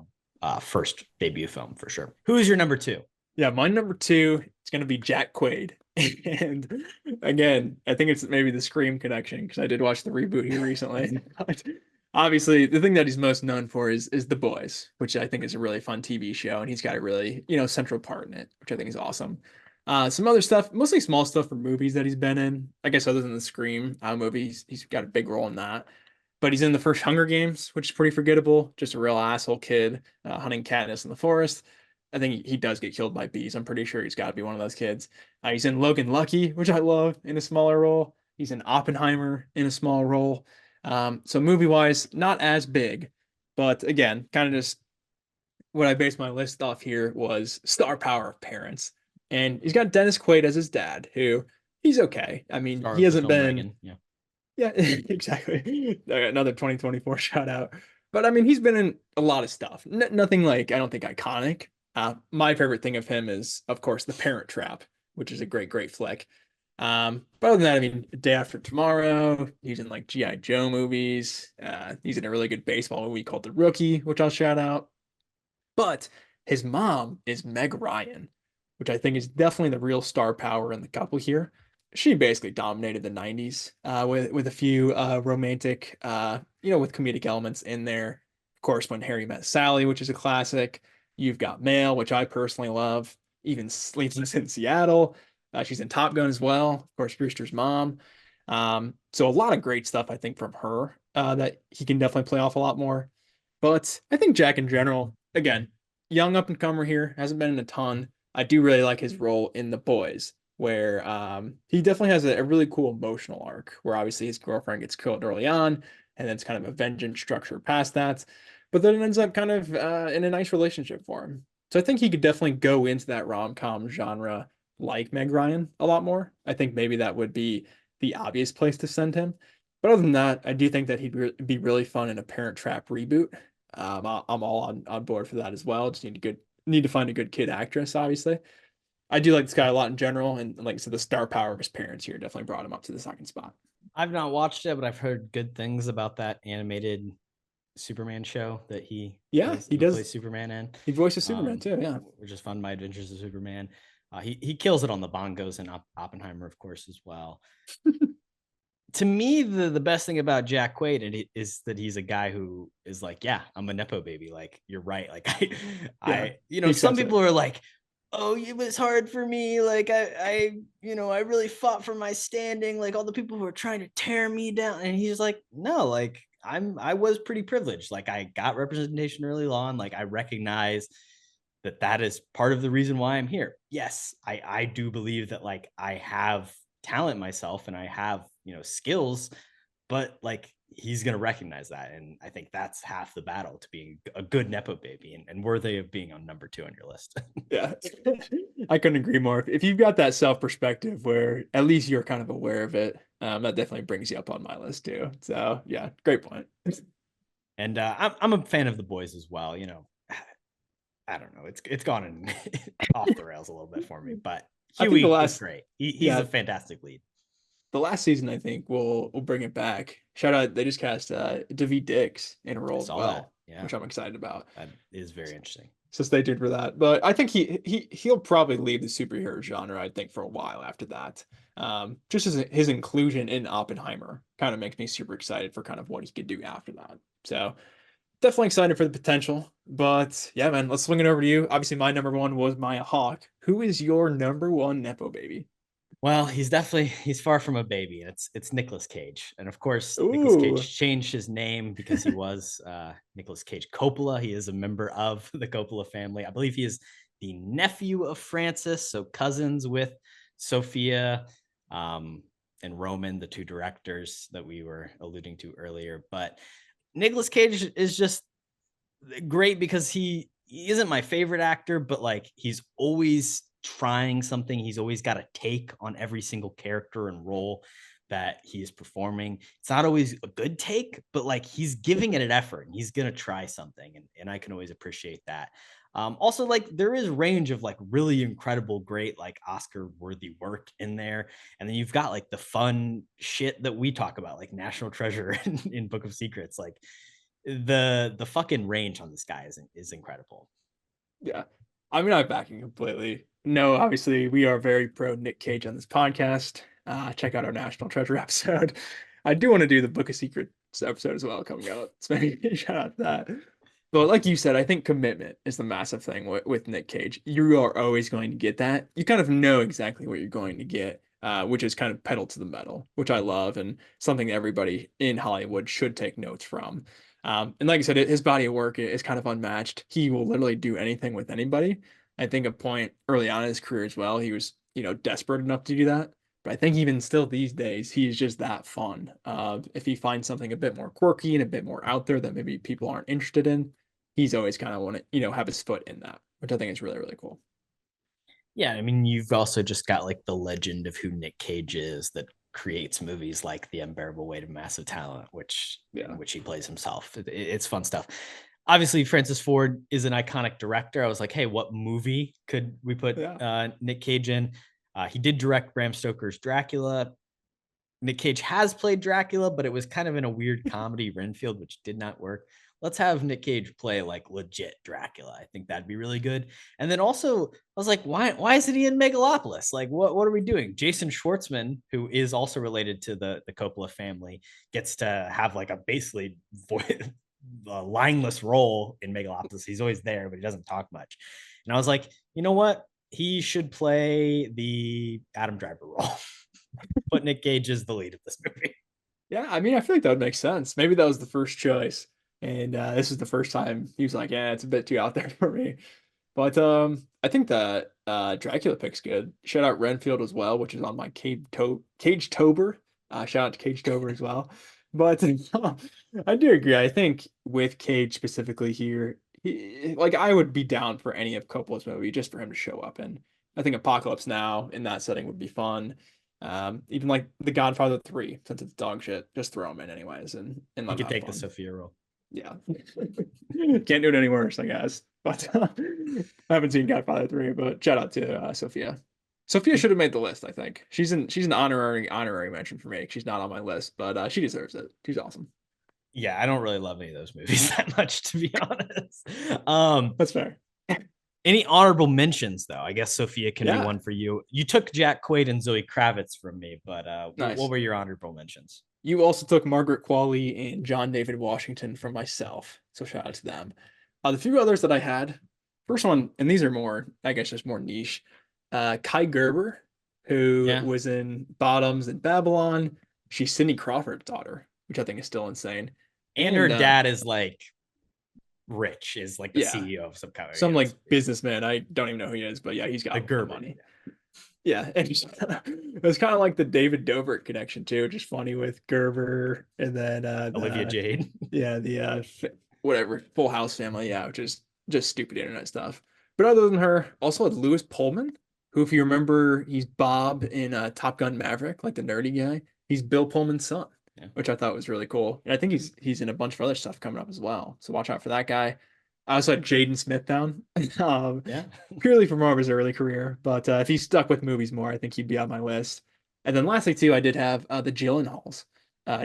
first debut film for sure. Who is your number 2? Yeah, my number 2 is going to be Jack Quaid. And again, I think it's maybe the Scream connection because I did watch the reboot here recently. Obviously, the thing that he's most known for is The Boys, which I think is a really fun TV show, and he's got a really central part in it, which I think is awesome. Some other stuff, mostly small stuff for movies that he's been in. I guess other than the Scream movies, he's got a big role in that. But he's in the first Hunger Games, which is pretty forgettable. Just a real asshole kid hunting Katniss in the forest. I think he does get killed by bees. I'm pretty sure he's got to be one of those kids. He's in Logan Lucky, which I love, in a smaller role. He's in Oppenheimer in a small role. So movie-wise, not as big. But again, kind of just what I based my list off here was star power of parents. And he's got Dennis Quaid as his dad, who he's okay. I mean, he hasn't been... Reagan. Yeah, exactly. Another 2024 shout out. But I mean, he's been in a lot of stuff. Nothing like, I don't think, iconic. My favorite thing of him is, of course, The Parent Trap, which is a great, great flick. But other than that, I mean, Day After Tomorrow, he's in like G.I. Joe movies. He's in a really good baseball movie called The Rookie, which I'll shout out. But his mom is Meg Ryan, which I think is definitely the real star power in the couple here. She basically dominated the 90s with a few romantic, with comedic elements in there. Of course, When Harry Met Sally, which is a classic. You've Got Mail, which I personally love. Even Sleepless in Seattle. She's in Top Gun as well. Of course, Brewster's mom. So a lot of great stuff, I think, from her that he can definitely play off a lot more. But I think Jack in general, again, young up and comer here, hasn't been in a ton. I do really like his role in The Boys, where he definitely has a really cool emotional arc, where obviously his girlfriend gets killed early on, and then it's kind of a vengeance structure past that. But then it ends up kind of in a nice relationship for him. So I think he could definitely go into that rom-com genre like Meg Ryan a lot more. I think maybe that would be the obvious place to send him. But other than that, I do think that he'd be really fun in a Parent Trap reboot. I'm all on board for that as well. Just need to find a good kid actress, obviously. I do like this guy a lot in general, and like I said, the star power of his parents here definitely brought him up to the second spot. I've not watched it, but I've heard good things about that animated Superman show that he plays Superman in. He voices Superman too, yeah. Which is fun. My Adventures of Superman. He kills it on the bongos and Oppenheimer, of course, as well. To me, the best thing about Jack Quaid is that he's a guy who is like, yeah, I'm a Nepo baby. Like, you're right. Like some people are like, oh, it was hard for me. Like I really fought for my standing. Like all the people who are trying to tear me down. And he's like, no, like I was pretty privileged. Like I got representation early on. Like I recognize that is part of the reason why I'm here. Yes, I do believe that like I have talent myself and I have, skills, but like he's going to recognize that. And I think that's half the battle to being a good Nepo baby and worthy of being on number 2 on your list. Yeah, I couldn't agree more. If you've got that self perspective where at least you're kind of aware of it, that definitely brings you up on my list too. So yeah, great point. And I'm a fan of The Boys as well. I don't know. It's gone off the rails a little bit for me, but Huey is great. He's a fantastic lead. The last season, I think, we'll bring it back. Shout out, they just cast Daveed Diggs in a role as well, which I'm excited about. That is very interesting. So stay tuned for that. But I think he'll probably leave the superhero genre, I think, for a while after that. Just as his inclusion in Oppenheimer kind of makes me super excited for kind of what he could do after that. So definitely excited for the potential. But yeah, man, let's swing it over to you. Obviously, my number 1 was Maya Hawke. Who is your number 1 Nepo baby? Well, he's far from a baby. It's Nicolas Cage. And of course, Nicolas Cage changed his name because he was Nicolas Cage Coppola. He is a member of the Coppola family. I believe he is the nephew of Francis, so cousins with Sophia and Roman, the 2 directors that we were alluding to earlier. But Nicolas Cage is just great because he isn't my favorite actor, but like he's always trying something. He's always got a take on every single character and role that he is performing. It's not always a good take, but like he's giving it an effort and he's going to try something. And I can always appreciate that. Also, like there is range of like really incredible, great, like Oscar worthy work in there. And then you've got like the fun shit that we talk about, like National Treasure in Book of Secrets. Like the fucking range on this guy is incredible. Yeah. I'm not backing completely. No, obviously we are very pro Nick Cage on this podcast. Check out our National Treasure episode. I do want to do the Book of Secrets episode as well coming out. So maybe shout out to that. But like you said, I think commitment is the massive thing with Nick Cage. You are always going to get that. You kind of know exactly what you're going to get, which is kind of pedal to the metal, which I love and something that everybody in Hollywood should take notes from. And like I said, his body of work is kind of unmatched. He will literally do anything with anybody. I think a point early on in his career as well, he was, desperate enough to do that. But I think even still these days, he's just that fun. If he finds something a bit more quirky and a bit more out there that maybe people aren't interested in, he's always kind of want to, have his foot in that, which I think is really, really cool. Yeah, I mean, you've also just got like the legend of who Nick Cage is that creates movies like The Unbearable Weight of Massive Talent, which he plays himself. It's fun stuff. Obviously, Francis Ford is an iconic director. I was like, hey, what movie could we put Nick Cage in? He did direct Bram Stoker's Dracula. Nick Cage has played Dracula, but it was kind of in a weird comedy Renfield, which did not work. Let's have Nick Cage play like legit Dracula. I think that'd be really good. And then also, I was like, why isn't he in Megalopolis? Like, what are we doing? Jason Schwartzman, who is also related to the Coppola family, gets to have like a basically a lineless role in Megalopolis. He's always there, but he doesn't talk much. And I was like, you know what? He should play the Adam Driver role. But Nick Cage is the lead of this movie. Yeah, I mean, I feel like that would make sense. Maybe that was the first choice, and this is the first time he was like, "Yeah, it's a bit too out there for me." But I think that Dracula pick's good. Shout out Renfield as well, which is on my Cage-tober. Shout out to Cage-tober as well. But I do agree. I think with Cage specifically here, like I would be down for any of Coppola's movie just for him to show up in. I think Apocalypse Now in that setting would be fun. Even like The Godfather 3, since it's dog shit, just throw him in anyways, and You let could him take have the fun. Sophia role. Yeah, can't do it any worse, I guess. But I haven't seen Godfather 3, but shout out to Sophia. Sophia should have made the list. I think she's an honorary mention for me. She's not on my list, but she deserves it. She's awesome. Yeah, I don't really love any of those movies that much, to be honest. That's fair. Any honorable mentions, though? I guess Sophia can be Yeah. one for you. You took Jack Quaid and Zoe Kravitz from me, but Nice. what were your honorable mentions? You also took Margaret Qualley and John David Washington from myself, so shout out to them. The few others that I had, first one, and these are more, I guess, just more niche. Kai Gerber, who Yeah. was in Bottoms and Babylon. She's Cindy Crawford's daughter, which I think is still insane. And her dad is like rich, is like the Yeah. CEO of some kind of Some like businessman. I don't even know who he is, but yeah, he's got the a lot of Gerber money. Yeah, and it was kind of like the David Dobrik connection too, just funny with Gerber and then Olivia Jade. Yeah, the whatever Full House family, yeah, which is just stupid internet stuff. But other than her, also had Lewis Pullman, who, if you remember, he's Bob in Top Gun Maverick, like the nerdy guy. He's Bill Pullman's son, Yeah. which I thought was really cool. And I think he's in a bunch of other stuff coming up as well. So watch out for that guy. I also had Jaden Smith down, Yeah. purely for more of his early career. But if he stuck with movies more, I think he'd be on my list. And then lastly, too, I did have the Gyllenhaals,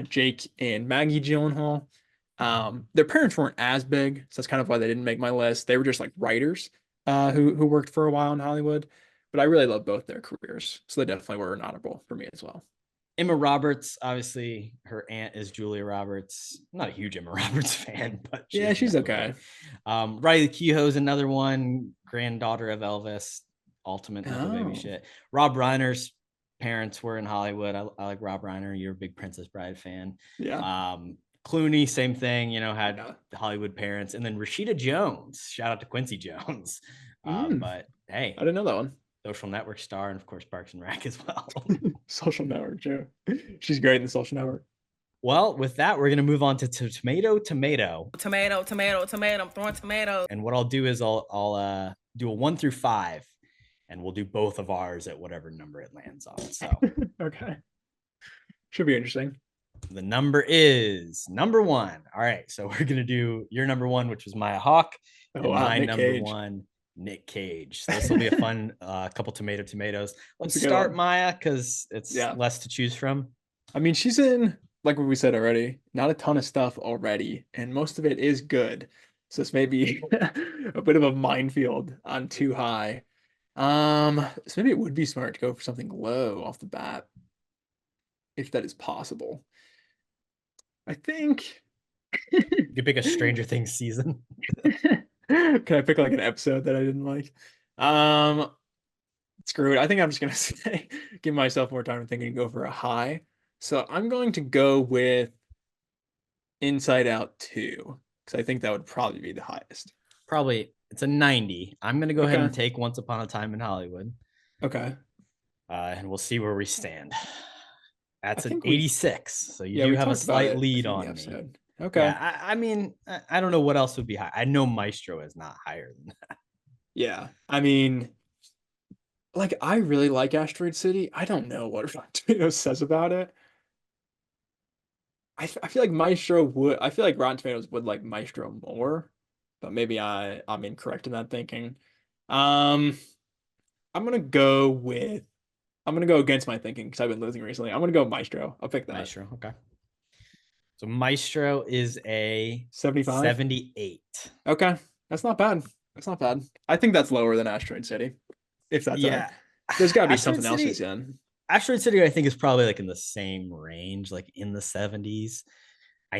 Jake and Maggie Gyllenhaal. Their parents weren't as big, so that's kind of why they didn't make my list. They were just like writers who worked for a while in Hollywood. But I really love both their careers, so they definitely were honorable for me as well. Emma Roberts, obviously, her aunt is Julia Roberts. I'm not a huge Emma Roberts fan, but Yeah, she's okay. Riley Keough's another one, granddaughter of Elvis, ultimate Nepo baby shit. Rob Reiner's parents were in Hollywood. I like Rob Reiner. You're a big Princess Bride fan. Yeah. Clooney, same thing, had Hollywood parents. And then Rashida Jones, shout out to Quincy Jones. But hey, I didn't know that one. Social Network star, and of course Parks and Rec as well. Social Network, Joe. She's great in the Social Network. Well, with that, we're going to move on to tomato. Tomato, I'm throwing tomatoes. And what I'll do is I'll do a 1 through 5, and we'll do both of ours at whatever number it lands on. So okay. Should be interesting. The number is number 1. All right. So we're going to do your number 1, which was Maya Hawke. And my Nick number Cage. 1, Nick Cage. So this will be a fun couple tomatoes. Let's That's a good start one. Maya, because it's less to choose from. I mean, she's in, like what we said already, not a ton of stuff already, and most of it is good. So this may be a bit of a minefield on too high. So maybe it would be smart to go for something low off the bat, if that is possible. I think You could pick a Stranger Things season. Can I pick like an episode that I didn't like? Screw it. I think I'm just gonna say give myself more time to think and go for a high. So I'm going to go with Inside Out 2, because I think that would probably be the highest. Probably it's a 90. I'm gonna go ahead and Okay. take Once Upon a Time in Hollywood. Okay. And we'll see where we stand. That's I an think we- 86. So you Yeah, do we have a talked about slight it lead in the on me. episode. Okay. Yeah, I mean, I don't know what else would be high. I know Maestro is not higher than that. Yeah. I mean, like, I really like Asteroid City. I don't know what Rotten Tomatoes says about it. I feel like Maestro would. I feel like Rotten Tomatoes would like Maestro more, but maybe I'm incorrect in that thinking. I'm gonna go with I'm gonna go against my thinking because I've been losing recently. I'm gonna go Maestro. I'll pick that. Maestro. Okay. So Maestro is a 75? 78. Okay, that's not bad. That's not bad. I think that's lower than Asteroid City. If that's Yeah. there's got to be Asteroid something else City- he's in. Asteroid City, I think, is probably like in the same range, like in the 70s. I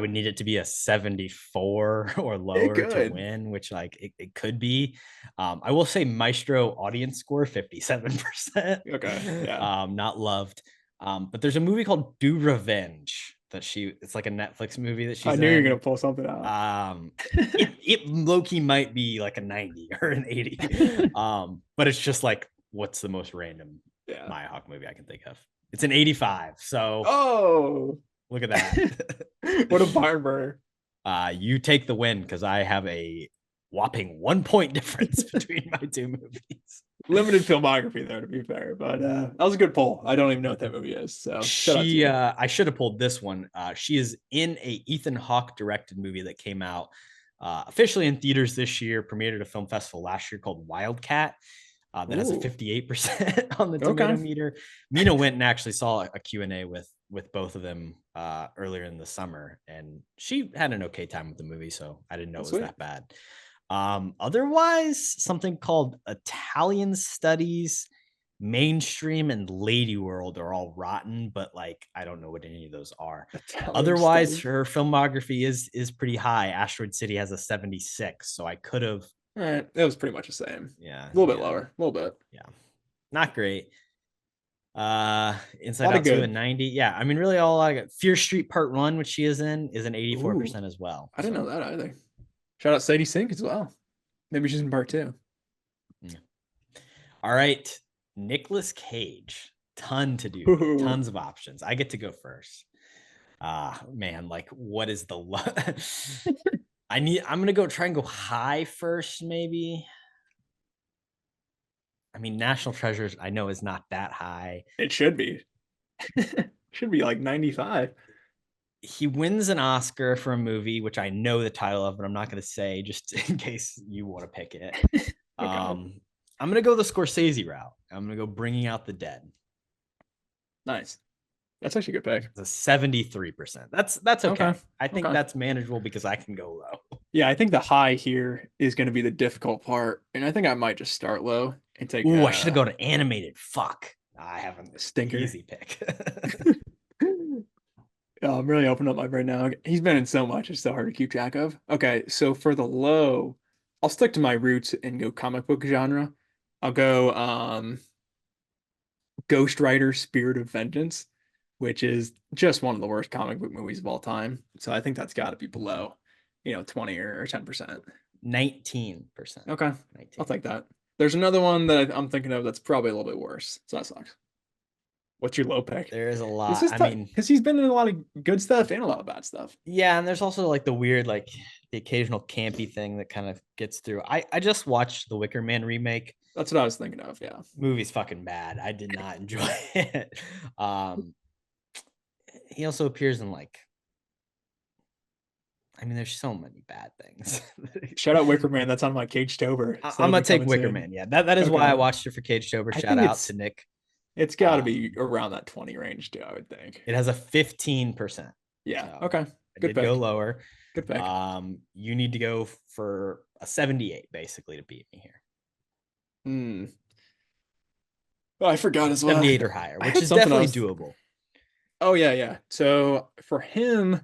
would need it to be a 74 or lower to could. win, which like it could be. I will say Maestro audience score 57%. Okay, yeah. Not loved. But there's a movie called Do Revenge it's like a Netflix movie that she's I knew you were in. gonna pull something out. It low-key might be like a 90 or an 80. But it's just like, what's the most random Maya Hawke movie I can think of? It's an 85. So look at that. What a barn burner. You take the win because I have a whopping 1 point difference between my two movies. Limited filmography there, to be fair, but that was a good poll. I don't even know what that movie is. So I should have pulled this one. She is in a Ethan Hawke directed movie that came out officially in theaters this year, premiered at a film festival last year called Wildcat. That has a 58% on the tomato meter. Mina went and actually saw a Q&A with both of them earlier in the summer, and she had an okay time with the movie, so I didn't know it was that bad. Otherwise, something called Italian Studies, Mainstream, and Lady World are all rotten, but like I don't know what any of those are. Otherwise, her filmography is pretty high. Asteroid City has a 76, so I could have. All right, it was pretty much the same. Yeah, a little bit lower, a little bit. Yeah, not great. Inside Out 2 and 90. Yeah, I mean, really all I got. Fear Street Part 1, which she is in, is an 84% as well. I didn't know that either. Shout out Sadie Sink as well. Maybe she's in Part 2. Yeah. All right, Nicolas Cage. Tons of options. I get to go first. Man, like what is the I'm gonna try and go high first, maybe. I mean, National Treasures, I know is not that high. It should be. Should be like 95. He wins an Oscar for a movie, which I know the title of, but I'm not going to say just in case you want to pick it. Okay. I'm going to go the Scorsese route. I'm going to go Bringing Out the Dead. Nice. That's actually a good pick. It's a 73%. That's okay. I think that's manageable because I can go low. Yeah, I think the high here is going to be the difficult part, and I think I might just start low and take. I should have gone to animated. Fuck, I haven't. Stinker. Easy pick. I'm really opening up my brain now. He's been in so much; it's so hard to keep track of. Okay, so for the low, I'll stick to my roots and go comic book genre. I'll go Ghost Rider: Spirit of Vengeance, which is just one of the worst comic book movies of all time. So I think that's got to be below, 20 or 10%. 19%. Okay, 19. I'll take that. There's another one that I'm thinking of that's probably a little bit worse. So that sucks. What's your low pick? There is a lot. I mean, because he's been in a lot of good stuff and a lot of bad stuff. Yeah, and there's also like the weird, like the occasional campy thing that kind of gets through. I just watched the Wicker Man remake. That's what I was thinking of. Yeah, movie's fucking bad. I did not enjoy it. He also appears in there's so many bad things. Shout out Wicker Man. That's on my Cage-tober. So I'm gonna take Wicker Man. Yeah, that is why I watched it for Cage-tober. Shout out to Nick. It's got to be around that 20 range too, I would think. It has a 15%. Yeah. So okay. Good pick. Go lower. Good pick. You need to go for a 78 basically to beat me here. Oh, I forgot as well. 78 or higher, which is definitely doable. Oh yeah. So for him,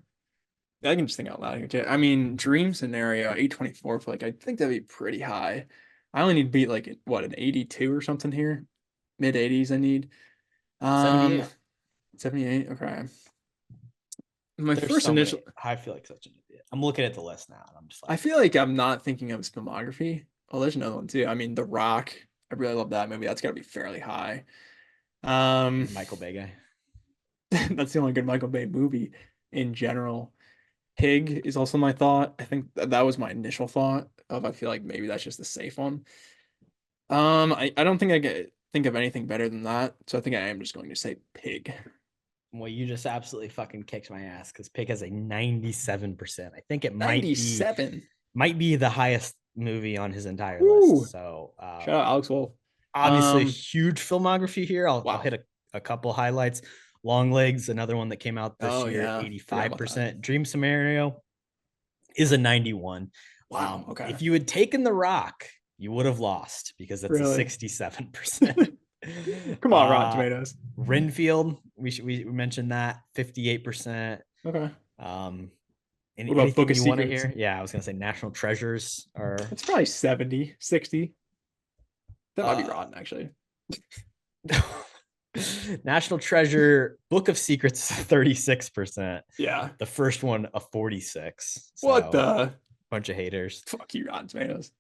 I can just think out loud here too. I mean, dream scenario 824. I think that'd be pretty high. I only need to beat an 82 or something here. Mid 80s I need. 78. Okay. My first initial. I feel like such an idiot. I'm looking at the list now and I'm just like, I feel like I'm not thinking of his filmography. Oh, there's another one too. I mean, The Rock. I really love that movie. That's got to be fairly high. Michael Bay guy. That's the only good Michael Bay movie in general. Pig is also my thought. I think that was my initial thought of. I feel like maybe that's just the safe one. I don't think I think of anything better than that. So I think I am just going to say Pig. Well, you just absolutely fucking kicked my ass because Pig has a 97%. I think it 97 might be the highest movie on his entire list. So shout out Alex Wolff. Obviously, a Um, huge filmography here. I'll Wow. hit a couple highlights. Long Legs, another one that came out this Oh, year, yeah. Forgot about that. 85%. Dream Scenario is a 91. Wow. Okay. If you had taken The Rock, you would have lost because that's a Really? 67%. Come on, Rotten Tomatoes. Renfield, we mentioned that 58%. Okay. Um, What about anything Book of you want to Secrets? hear? Yeah, I was gonna say National Treasures are It's probably 70, 60. That might be Uh, rotten, actually. National Treasure, Book of Secrets, 36%. Yeah. The first one, a 46. What So, the bunch of haters. fuck you, Rotten Tomatoes?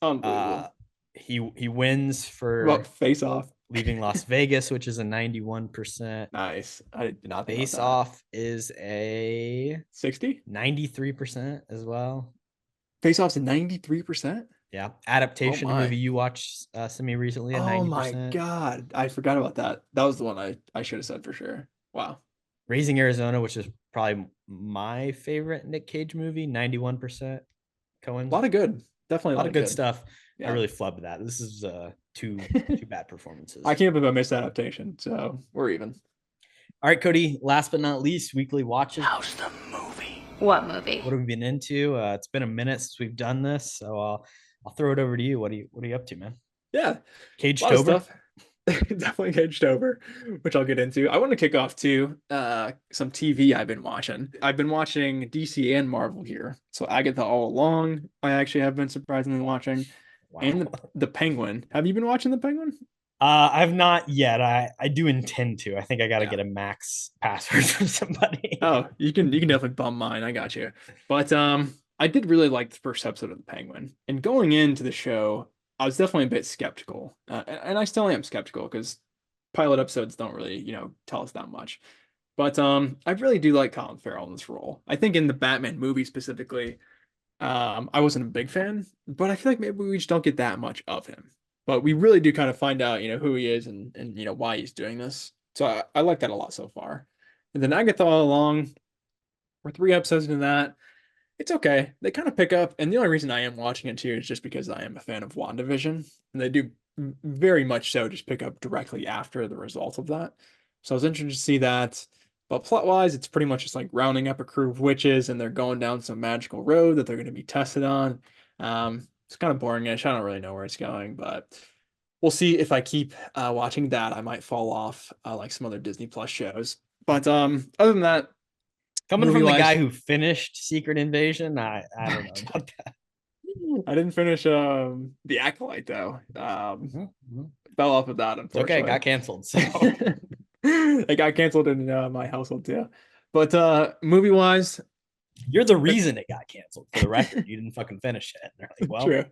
Unbelievable. He wins What for about Face Off? Leaving Las Vegas, which is a 91%. Nice. I did not think Face about that. Off is a 60? 93% as well. Face Off's a 93%? Yeah. Adaptation Oh my. movie you watched semi recently, a Oh my 90%. God. I forgot about that. That was the one I should have said for sure. Wow. Raising Arizona, which is probably my favorite Nick Cage movie, 91%. Cohen. A lot of good. Definitely a lot of good stuff. Yeah. I really flubbed that. This is two bad performances. I can't believe I missed adaptation. So we're even. All right, Kody. Last but not least, weekly watches. How's the movie? What movie? What have we been into? It's been a minute since we've done this, so I'll throw it over to you. What are you up to, man? Yeah. Caged A lot of over. stuff. Definitely caged over, which I'll get into. I want to kick off too. Some TV I've been watching. I've been watching DC and Marvel here. So Agatha All Along, I actually have been surprisingly watching. Wow. And the Penguin. Have you been watching the Penguin? I've not yet. I do intend to. I think I got to Yeah. get a max password from somebody. Oh, you can definitely bum mine. I got you. But I did really like the first episode of the Penguin. And going into the show, I was definitely a bit skeptical, and I still am skeptical because pilot episodes don't really, tell us that much. But I really do like Colin Farrell in this role. I think in the Batman movie specifically, I wasn't a big fan, but I feel like maybe we just don't get that much of him. But we really do kind of find out, who he is and why he's doing this. So I like that a lot so far. And then Agatha All Along, we're 3 episodes into that. It's okay. They kind of pick up, and the only reason I am watching it too is just because I am a fan of WandaVision, and they do very much so just pick up directly after the result of that. So I was interested to see that. But plot-wise, it's pretty much just like rounding up a crew of witches, and they're going down some magical road that they're going to be tested on. It's kind of boring-ish. I don't really know where it's going, but we'll see if I keep watching that. I might fall off like some other Disney Plus shows. But other than that, Coming from the movie-wise- guy who finished Secret Invasion, I don't know about that. I didn't finish The Acolyte though. Fell off of that, It's okay, unfortunately. it got canceled. So It got canceled in my household too. But movie-wise, you're the reason it got canceled. For the record, you didn't fucking finish it. And they're like, well, true.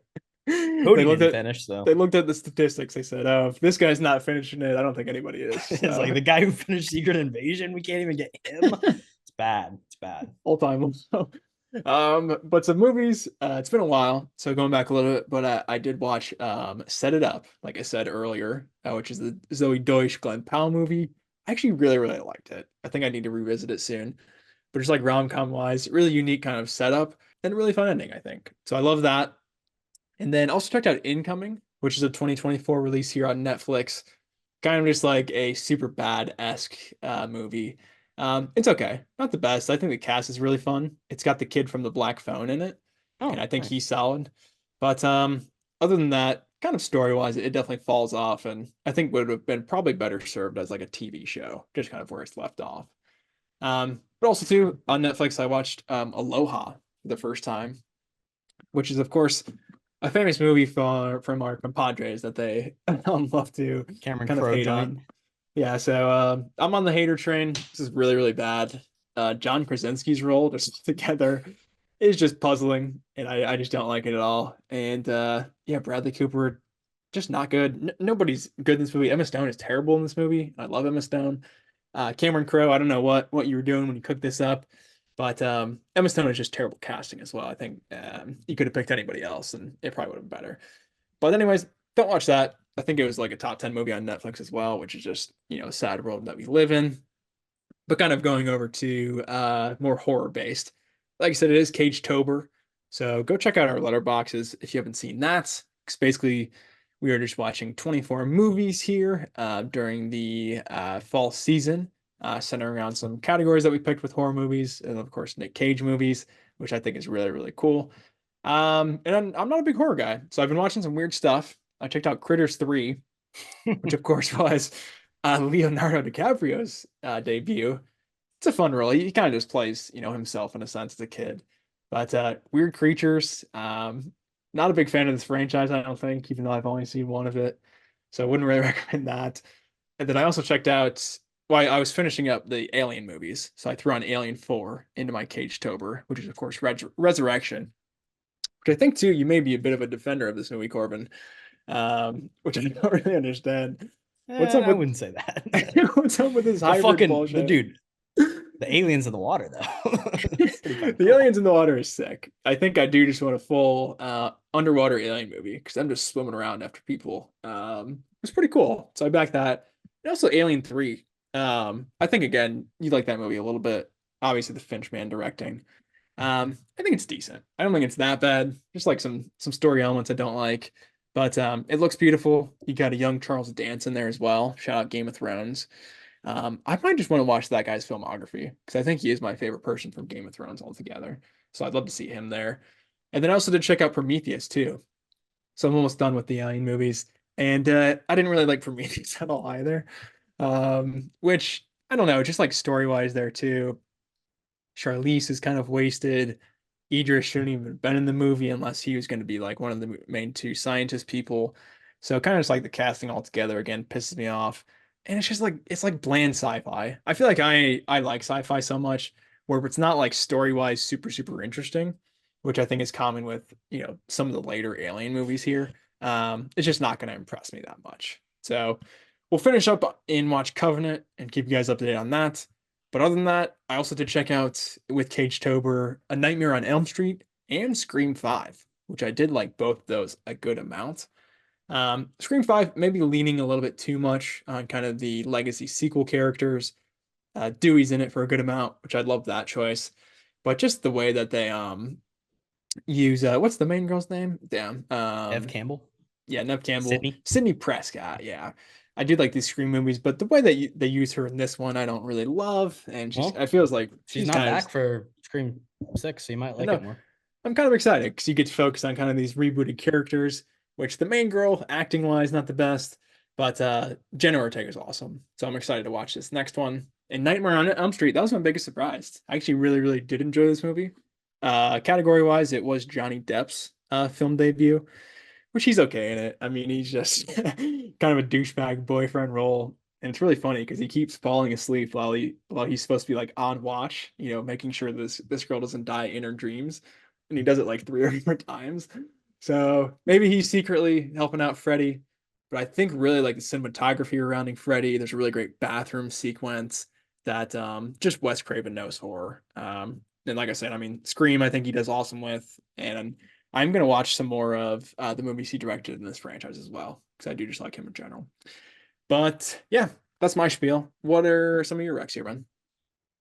Cody didn't finish, so They looked at the statistics. They said, "Oh, if this guy's not finishing it, I don't think anybody is." it's So, like the guy who finished Secret Invasion. We can't even get him. It's bad. It's bad. all time. But some movies. It's been a while, so going back a little bit. But I did watch Set It Up, like I said earlier, which is the Zoe Deutsch Glenn Powell movie. I actually really liked it. I think I need to revisit it soon. But just like rom-com wise, really unique kind of setup and really fun ending, I think. So I love that. And then also checked out Incoming, which is a 2024 release here on Netflix. Kind of just like a super bad-esque movie. It's okay. Not the best. I think the cast is really fun. It's got the kid from The Black Phone in it. And I think nice. he's solid. But other than that, kind of story-wise, it definitely falls off. And I think would have been probably better served as like a TV show, just kind of where it's left off. But also too, on Netflix, I watched Aloha for the first time, which is, of course, a famous movie from our compadres that they love to Cameron kind of Crowe hate joint. on. Yeah, so I'm on the hater train. This is really bad. John Krasinski's role just together is just puzzling, and I just don't like it at all. And yeah, Bradley Cooper, just not good. Nobody's good in this movie. Emma Stone is terrible in this movie. I love Emma Stone. Cameron Crowe, I don't know what you were doing when you cooked this up, but Emma Stone is just terrible casting as well. I think you could have picked anybody else, and it probably would have been better. But anyways, don't watch that. I think it was like a top 10 movie on Netflix as well, which is just, a sad world that we live in. But kind of going over to more horror based. Like I said, it is Cagetober. So go check out our letterboxes if you haven't seen that. It's basically We are just watching 24 movies here during the fall season, centering around some categories that we picked with horror movies, and of course Nick Cage movies, which I think is really, really cool. And I'm not a big horror guy, so I've been watching some weird stuff. I checked out Critters 3, which of course was Leonardo DiCaprio's debut. It's a fun role. He kind of just plays, himself in a sense as a kid. But Weird Creatures, not a big fan of this franchise, I don't think, even though I've only seen one of it. So I wouldn't really recommend that. And then I also checked out, well, I was finishing up the Alien movies. So I threw on Alien 4 into my Cage-tober, which is, of course, Resurrection. Which I think, too, you may be a bit of a defender of this movie, Corbin, which I don't really understand. What's up I with, wouldn't say that. what's up with this The hybrid bullshit? dude, the aliens in the water, though. The aliens in the water is sick. I think I do just want a full underwater alien movie because I'm just swimming around after people. It's pretty cool. So I back that. And also Alien 3. I think again, you like that movie a little bit. Obviously the Finch man directing. I think it's decent. I don't think it's that bad. Just like some story elements I don't like. But it looks beautiful. You got a young Charles Dance in there as well. Shout out Game of Thrones. I might just want to watch that guy's filmography because I think he is my favorite person from Game of Thrones altogether. So I'd love to see him there. And then I also did check out Prometheus too. So I'm almost done with the Alien movies. And I didn't really like Prometheus at all either. Which, I don't know, just like story-wise there too. Charlize is kind of wasted. Idris shouldn't even have been in the movie unless he was going to be like one of the main two scientist people. So kind of just like the casting altogether again pisses me off. And it's just like it's like bland sci-fi. I feel like I like sci-fi so much where it's not like story-wise super super interesting, which I think is common with, some of the later Alien movies here. It's just not going to impress me that much. So we'll finish up and watch Covenant and keep you guys updated on that. But other than that, I also did check out with Cage-tober A Nightmare on Elm Street and Scream 5, which I did like both those a good amount. Scream 5 maybe leaning a little bit too much on kind of the legacy sequel characters. Dewey's in it for a good amount, which I love that choice. But just the way that they use what's the main girl's name? Damn. Ev Campbell. Yeah, Nev Campbell. Sydney. Sydney Prescott, yeah. I do like these Scream movies, but the way that they use her in this one, I don't really love. And it feels like she's not back for Scream 6, so you might like it more. I'm kind of excited because you get to focus on kind of these rebooted characters, which the main girl, acting-wise, not the best, but Jenna Ortega is awesome. So I'm excited to watch this next one. And Nightmare on Elm Street, that was my biggest surprise. I actually really, really did enjoy this movie. Category-wise, it was Johnny Depp's film debut, which he's okay in it. I mean, he's just kind of a douchebag boyfriend role. And it's really funny because he keeps falling asleep while he's supposed to be like on watch, making sure this girl doesn't die in her dreams. And he does it like 3 or 4 times. So maybe he's secretly helping out Freddy. But I think really like the cinematography surrounding Freddy, there's a really great bathroom sequence that just Wes Craven knows horror. And like I said, I mean, Scream, I think he does awesome with. And I'm going to watch some more of the movies he directed in this franchise as well, because I do just like him in general. But yeah, that's my spiel. What are some of your recs here, Ben?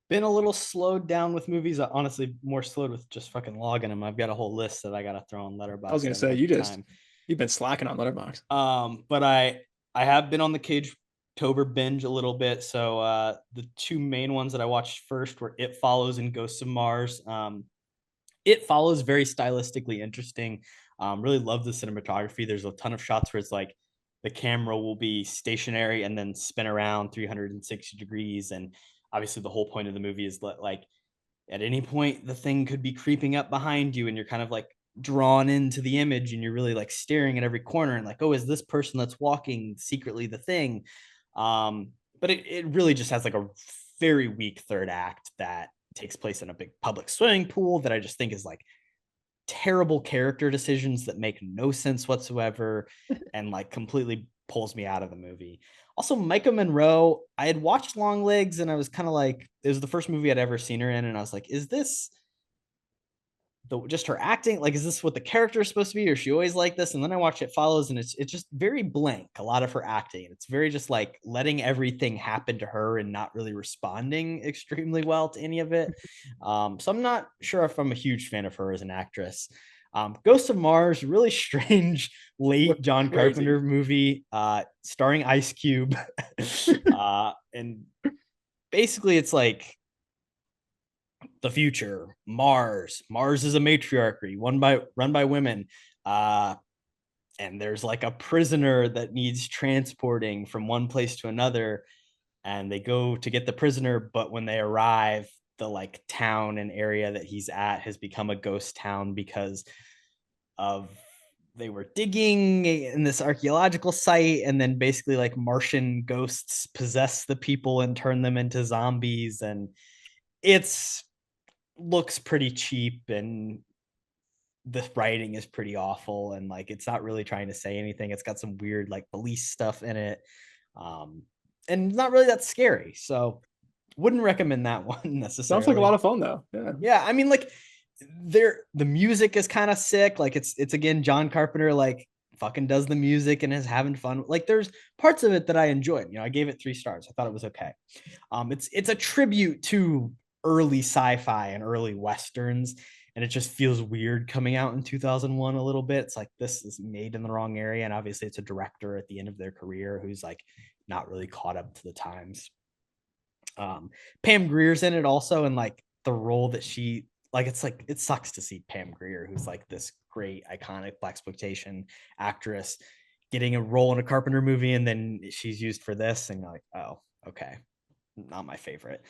Been a little slowed down with movies. Honestly, more slowed with just fucking logging them. I've got a whole list that I got to throw on Letterboxd. I was going to say, you've been slacking on Letterboxd. But I have been on the Cage-tober binge a little bit. So the 2 main ones that I watched first were It Follows and Ghosts of Mars. It Follows, very stylistically interesting. Really love the cinematography. There's a ton of shots where it's like the camera will be stationary and then spin around 360 degrees. And obviously the whole point of the movie is that like at any point the thing could be creeping up behind you and you're kind of like drawn into the image and you're really like staring at every corner and like, oh, is this person that's walking secretly the thing? But it really just has like a very weak third act that takes place in a big public swimming pool that I just think is like terrible character decisions that make no sense whatsoever and like completely pulls me out of the movie. Also, Micah Monroe, I had watched Long Legs and I was kind of like, it was the first movie I'd ever seen her in. And I was like, is this just her acting? Like, is this what the character is supposed to be? Or is she always like this? And then I watch It Follows and it's just very blank, a lot of her acting. It's very just like letting everything happen to her and not really responding extremely well to any of it. So I'm not sure if I'm a huge fan of her as an actress. Ghost of Mars, really strange late John Crazy. Carpenter movie, starring Ice Cube. And basically it's like the future, Mars is a matriarchy run by women. And there's like a prisoner that needs transporting from one place to another, and they go to get the prisoner, but when they arrive, the like town and area that he's at has become a ghost town because of they were digging in this archaeological site, and then basically like Martian ghosts possess the people and turn them into zombies, and it's looks pretty cheap, and the writing is pretty awful, and like it's not really trying to say anything. It's got some weird like police stuff in it, and not really that scary. So wouldn't recommend that one necessarily. Sounds like a lot of fun though. Yeah. Yeah, I mean, like the music is kind of sick. Like it's again John Carpenter like fucking does the music and is having fun. Like there's parts of it that I enjoyed. You know, I gave it 3 stars. I thought it was okay. It's a tribute to early sci-fi and early westerns, and it just feels weird coming out in 2001 a little bit. It's like this is made in the wrong area, and obviously it's a director at the end of their career who's like not really caught up to the times. Pam Grier's in it also, and like the role that she like, it's like it sucks to see Pam Grier, who's like this great iconic blaxploitation actress, getting a role in a Carpenter movie, and then she's used for this, and you're like, oh, okay, not my favorite.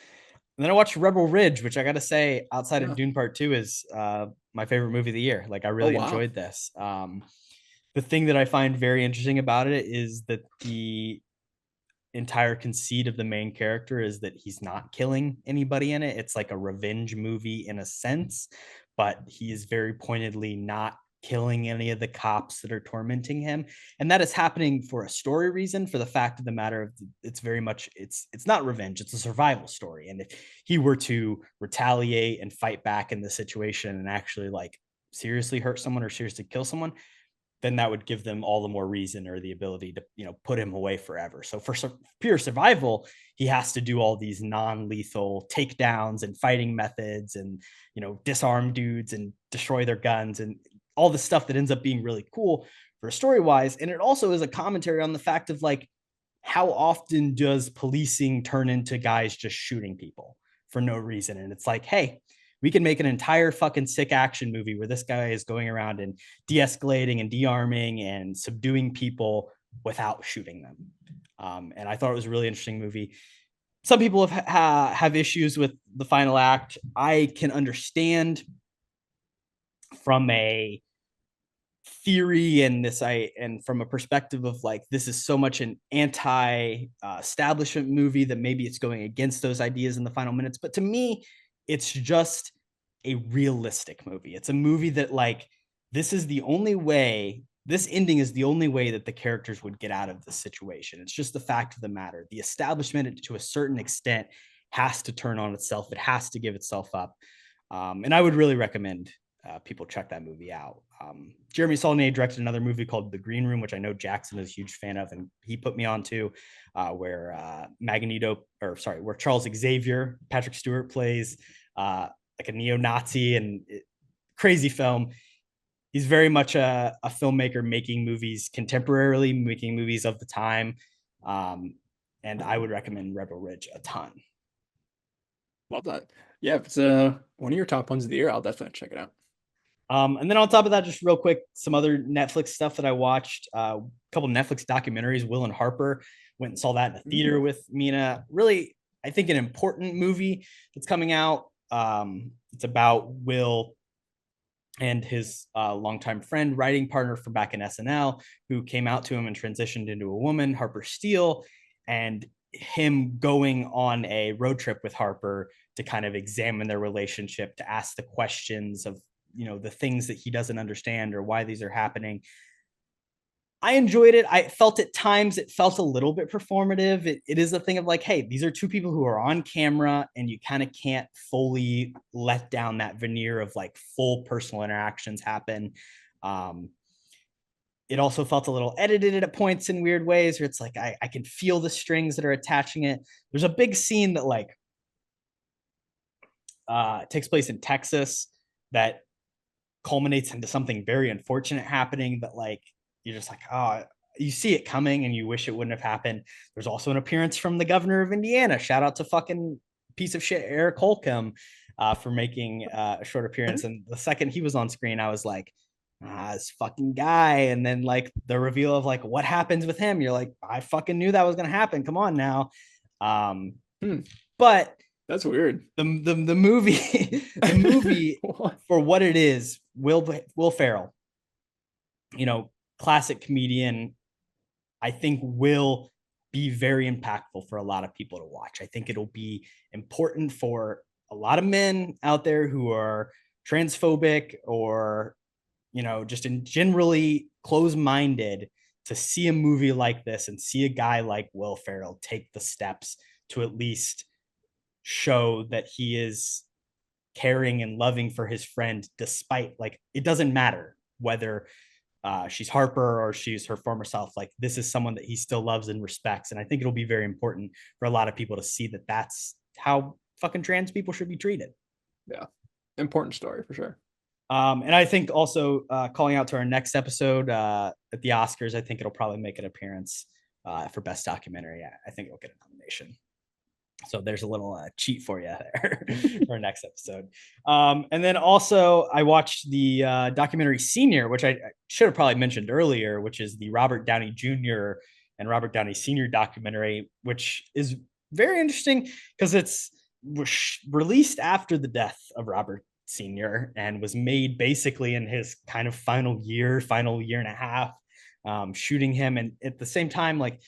And then I watched Rebel Ridge, which I got to say, outside of Dune Part 2, is my favorite movie of the year. Like I really enjoyed this. The thing that I find very interesting about it is that the entire conceit of the main character is that he's not killing anybody in it. It's like a revenge movie in a sense, but he is very pointedly not killing any of the cops that are tormenting him, and that is happening for a story reason. For the fact of the matter of it's very much it's not revenge, it's a survival story, and if he were to retaliate and fight back in the situation and actually like seriously hurt someone or seriously kill someone, then that would give them all the more reason or the ability to, you know, put him away forever. So for pure survival, he has to do all these non-lethal takedowns and fighting methods and, you know, disarm dudes and destroy their guns and all the stuff that ends up being really cool for story-wise. And it also is a commentary on the fact of like, how often does policing turn into guys just shooting people for no reason? And it's like, hey, we can make an entire fucking sick action movie where this guy is going around and de-escalating and de-arming and subduing people without shooting them. And I thought it was a really interesting movie. Some people have issues with the final act. I can understand from a theory and from a perspective of like, this is so much an anti-establishment movie that maybe it's going against those ideas in the final minutes. But to me, it's just a realistic movie. It's a movie that like, this ending is the only way that the characters would get out of this situation. It's just the fact of the matter. The establishment, to a certain extent, has to turn on itself. It has to give itself up. And I would really recommend people check that movie out. Jeremy Saulnier directed another movie called The Green Room, which I know Jackson is a huge fan of, and he put me on to, where Charles Xavier, Patrick Stewart, plays like a neo-Nazi, and crazy film. He's very much a filmmaker making movies contemporarily, making movies of the time. And I would recommend Rebel Ridge a ton. Love that. Yeah, if it's one of your top ones of the year, I'll definitely check it out. And then on top of that, just real quick, some other Netflix stuff that I watched, a couple Netflix documentaries. Will and Harper, went and saw that in the theater with Mina. Really, I think an important movie that's coming out. It's about Will and his longtime friend, writing partner from back in SNL, who came out to him and transitioned into a woman, Harper Steele, and him going on a road trip with Harper to kind of examine their relationship, to ask the questions of, you know, the things that he doesn't understand or why these are happening. I enjoyed it. I felt at times it felt a little bit performative. It is a thing of like, hey, these are two people who are on camera, and you kind of can't fully let down that veneer of like full personal interactions happen. It also felt a little edited at points in weird ways, where it's like, I can feel the strings that are attaching it. There's a big scene that like takes place in Texas that culminates into something very unfortunate happening, but like you're just like, oh, you see it coming and you wish it wouldn't have happened. There's also an appearance from the governor of Indiana. Shout out to fucking piece of shit Eric Holcomb for making a short appearance. And the second he was on screen, I was like, this fucking guy. And then like the reveal of like what happens with him, you're like, I fucking knew that was gonna happen. Come on now. But that's weird. The movie, the movie for what it is, Will Ferrell, you know, classic comedian, I think will be very impactful for a lot of people to watch. I think it'll be important for a lot of men out there who are transphobic or, you know, just in generally closed-minded to see a movie like this and see a guy like Will Ferrell take the steps to at least show that he is caring and loving for his friend, despite like it doesn't matter whether she's Harper or she's her former self. Like this is someone that he still loves and respects, and I think it'll be very important for a lot of people to see that that's how fucking trans people should be treated. Yeah, important story for sure. And I think also calling out to our next episode at the Oscars, I think it'll probably make an appearance for best documentary. I think it'll get a nomination. So there's a little cheat for you there for our next episode. And then also I watched the documentary Senior, which I should have probably mentioned earlier, which is the Robert Downey Jr. and Robert Downey Sr. documentary, which is very interesting because it's released after the death of Robert Sr. and was made basically in his kind of final year and a half, shooting him. And at the same time, like,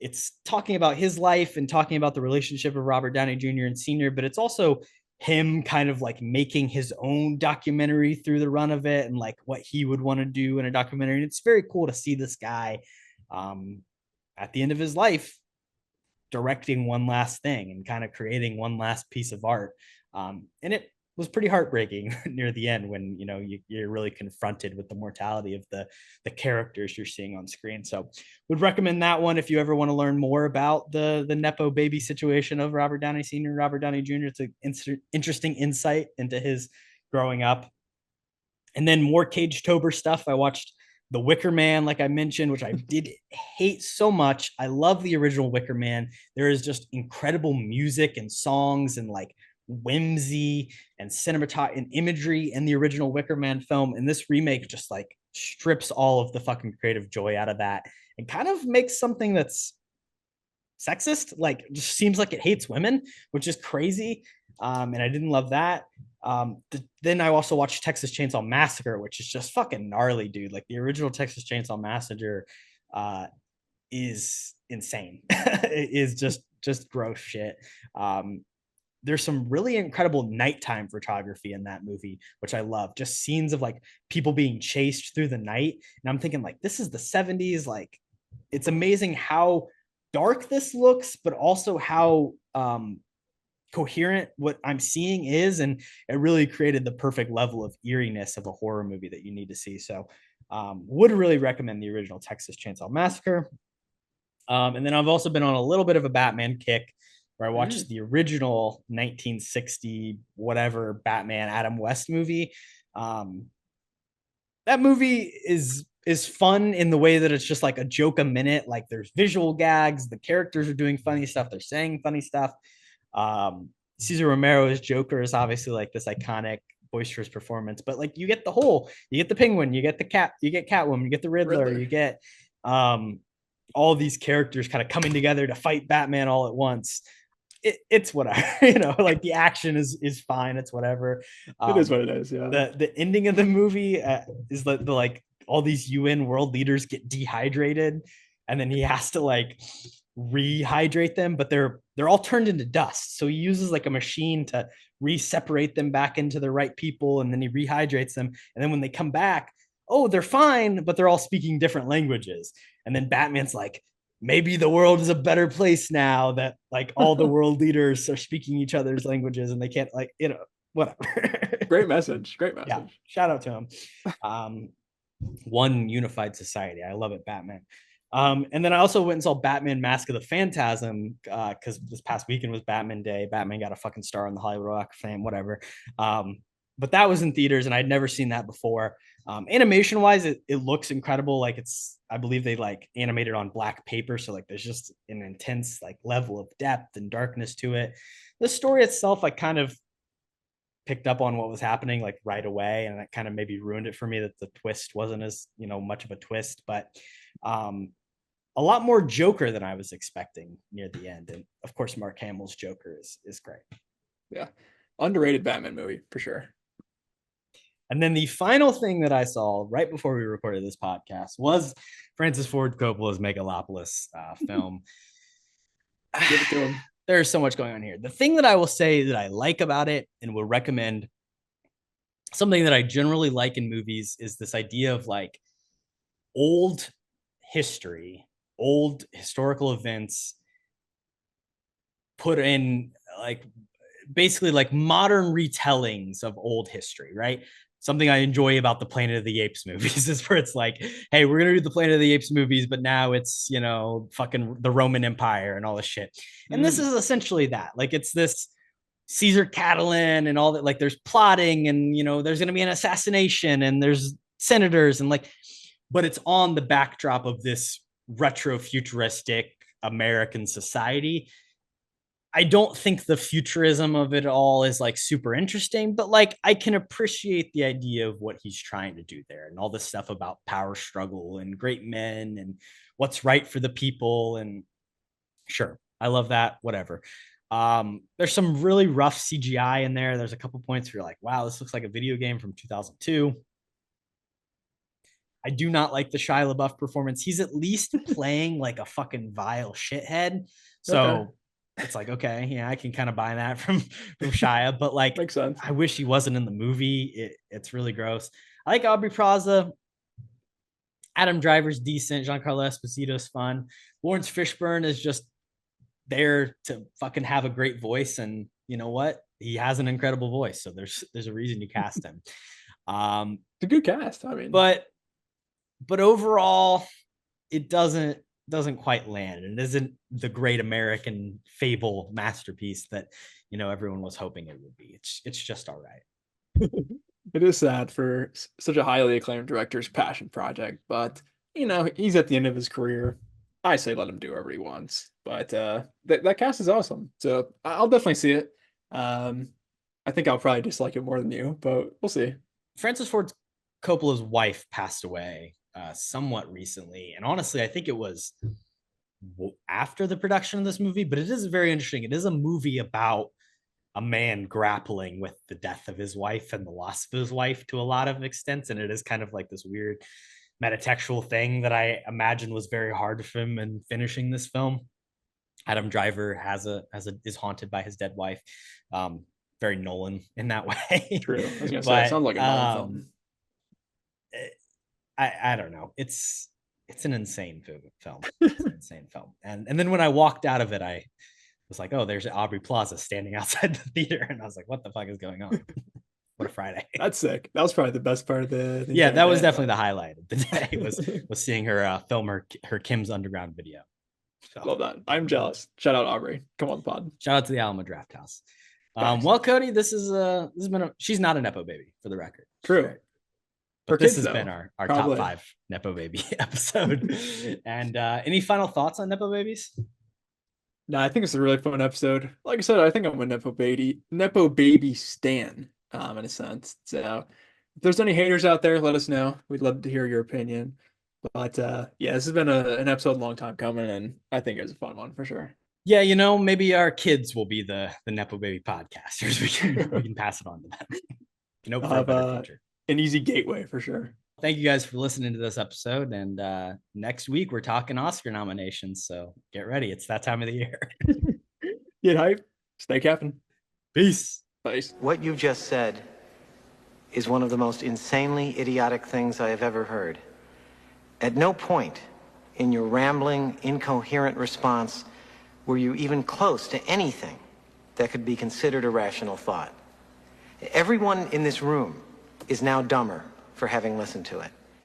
it's talking about his life and talking about the relationship of Robert Downey Jr. and Sr., but it's also him kind of like making his own documentary through the run of it and like what he would want to do in a documentary. And it's very cool to see this guy at the end of his life directing one last thing and kind of creating one last piece of art. And it was pretty heartbreaking near the end when, you know, you're really confronted with the mortality of the characters you're seeing on screen. So would recommend that one if you ever want to learn more about the Nepo baby situation of Robert Downey Sr. and Robert Downey Jr. It's an interesting insight into his growing up. And then more Cage-tober stuff. I watched The Wicker Man, like I mentioned, which I did hate so much. I love the original Wicker Man. There is just incredible music and songs and like whimsy and cinematography and imagery in the original Wicker Man film. And this remake just like strips all of the fucking creative joy out of that and kind of makes something that's sexist, like just seems like it hates women, which is crazy. And I didn't love that. Then I also watched Texas Chainsaw Massacre, which is just fucking gnarly, dude. Like the original Texas Chainsaw Massacre is insane. It is just gross shit. There's some really incredible nighttime photography in that movie, which I love. Just scenes of like people being chased through the night. And I'm thinking like, this is the 70s. Like it's amazing how dark this looks, but also how coherent what I'm seeing is. And it really created the perfect level of eeriness of a horror movie that you need to see. So would really recommend the original Texas Chainsaw Massacre. And then I've also been on a little bit of a Batman kick, where I watched the original 1960 whatever Batman Adam West movie. That movie is fun in the way that it's just like a joke a minute. Like there's visual gags, the characters are doing funny stuff, they're saying funny stuff. Cesar Romero's Joker is obviously like this iconic boisterous performance, but like you get the Penguin, you get the Cat, you get Catwoman, you get the Riddler. You get all these characters kind of coming together to fight Batman all at once. It's whatever, you know, like the action is fine. It's whatever. It is what it is. Yeah. The ending of the movie is the like all these UN world leaders get dehydrated, and then he has to like rehydrate them, but they're all turned into dust. So he uses like a machine to re-separate them back into the right people, and then he rehydrates them. And then when they come back, oh, they're fine, but they're all speaking different languages. And then Batman's like, maybe the world is a better place now that like all the world leaders are speaking each other's languages and they can't, like, you know, whatever. Great message. Yeah, shout out to him. One unified society. I love it, Batman. And then I also went and saw Batman Mask of the Phantasm because this past weekend was Batman Day. Batman got a fucking star on the Hollywood Walk of Fame, whatever. but that was in theaters and I'd never seen that before. Animation wise, it looks incredible. Like I believe they like animated on black paper. So like there's just an intense like level of depth and darkness to it. The story itself, I kind of picked up on what was happening like right away. And that kind of maybe ruined it for me that the twist wasn't as, much of a twist, but a lot more Joker than I was expecting near the end. And of course, Mark Hamill's Joker is great. Yeah. Underrated Batman movie for sure. And then the final thing that I saw right before we recorded this podcast was Francis Ford Coppola's Megalopolis film. Give it to him. There's so much going on here. The thing that I will say that I like about it and will recommend, something that I generally like in movies, is this idea of like old history, old historical events put in like basically like modern retellings of old history, right? Something I enjoy about the Planet of the Apes movies is where it's like, hey, we're going to do the Planet of the Apes movies, but now it's, fucking the Roman Empire and all this shit. And this is essentially that. Like, it's this Caesar Catalan and all that. Like, there's plotting and, there's going to be an assassination and there's senators and like, but it's on the backdrop of this retro futuristic American society. I don't think the futurism of it all is like super interesting, but like I can appreciate the idea of what he's trying to do there and all this stuff about power struggle and great men and what's right for the people. And sure, I love that, whatever. There's some really rough CGI in there. There's a couple points where you're like, wow, this looks like a video game from 2002. I do not like the Shia LaBeouf performance. He's at least playing like a fucking vile shithead. So okay. It's like, okay, yeah, I can kind of buy that from Shia, but like, makes sense. I wish he wasn't in the movie. It's really gross. I like Aubrey Plaza. Adam Driver's decent. Giancarlo Esposito's fun. Lawrence Fishburne is just there to fucking have a great voice. And you know what? He has an incredible voice. So there's a reason you cast him. It's a good cast. I mean, but overall, it doesn't quite land, and it isn't the great American fable masterpiece that everyone was hoping it would be. It's just all right. It is sad for such a highly acclaimed director's passion project, but he's at the end of his career. I say let him do whatever he wants, but that cast is awesome, so I'll definitely see it. I think I'll probably dislike it more than you, but we'll see. Francis Ford Coppola's wife passed away somewhat recently, and honestly I think it was after the production of this movie, but it is very interesting. It is a movie about a man grappling with the death of his wife and the loss of his wife to a lot of extents, and it is kind of like this weird metatextual thing that I imagine was very hard for him in finishing this film. Adam Driver is haunted by his dead wife. Very Nolan in that way. True. I was gonna say, it sounds like a Nolan film. I don't know. It's an insane film. It's an insane film. And then when I walked out of it, I was like, oh, there's Aubrey Plaza standing outside the theater. And I was like, what the fuck is going on? What a Friday. That's sick. That was probably the best part of the yeah, that was definitely the highlight of the day was seeing her film her Kim's Underground video. So, love that. I'm jealous. Shout out Aubrey. Come on the pod. Shout out to the Alamo Draft House. Well, Kody, this has been she's not a Nepo baby, for the record. True. But this has been our top 5 Nepo baby episode. And any final thoughts on Nepo babies? No, I think it's a really fun episode. Like I said, I think I'm a Nepo baby stan, in a sense. So if there's any haters out there, let us know. We'd love to hear your opinion. But yeah, this has been an episode a long time coming, and I think it was a fun one for sure. Yeah, maybe our kids will be the Nepo baby podcasters. We can pass it on to them. For a better future. An easy gateway for sure. Thank you guys for listening to this episode. And next week we're talking Oscar nominations. So get ready. It's that time of the year. Get hype. Stay capping. Peace. Peace. What you just said is one of the most insanely idiotic things I have ever heard. At no point in your rambling, incoherent response were you even close to anything that could be considered a rational thought. Everyone in this room is now dumber for having listened to it.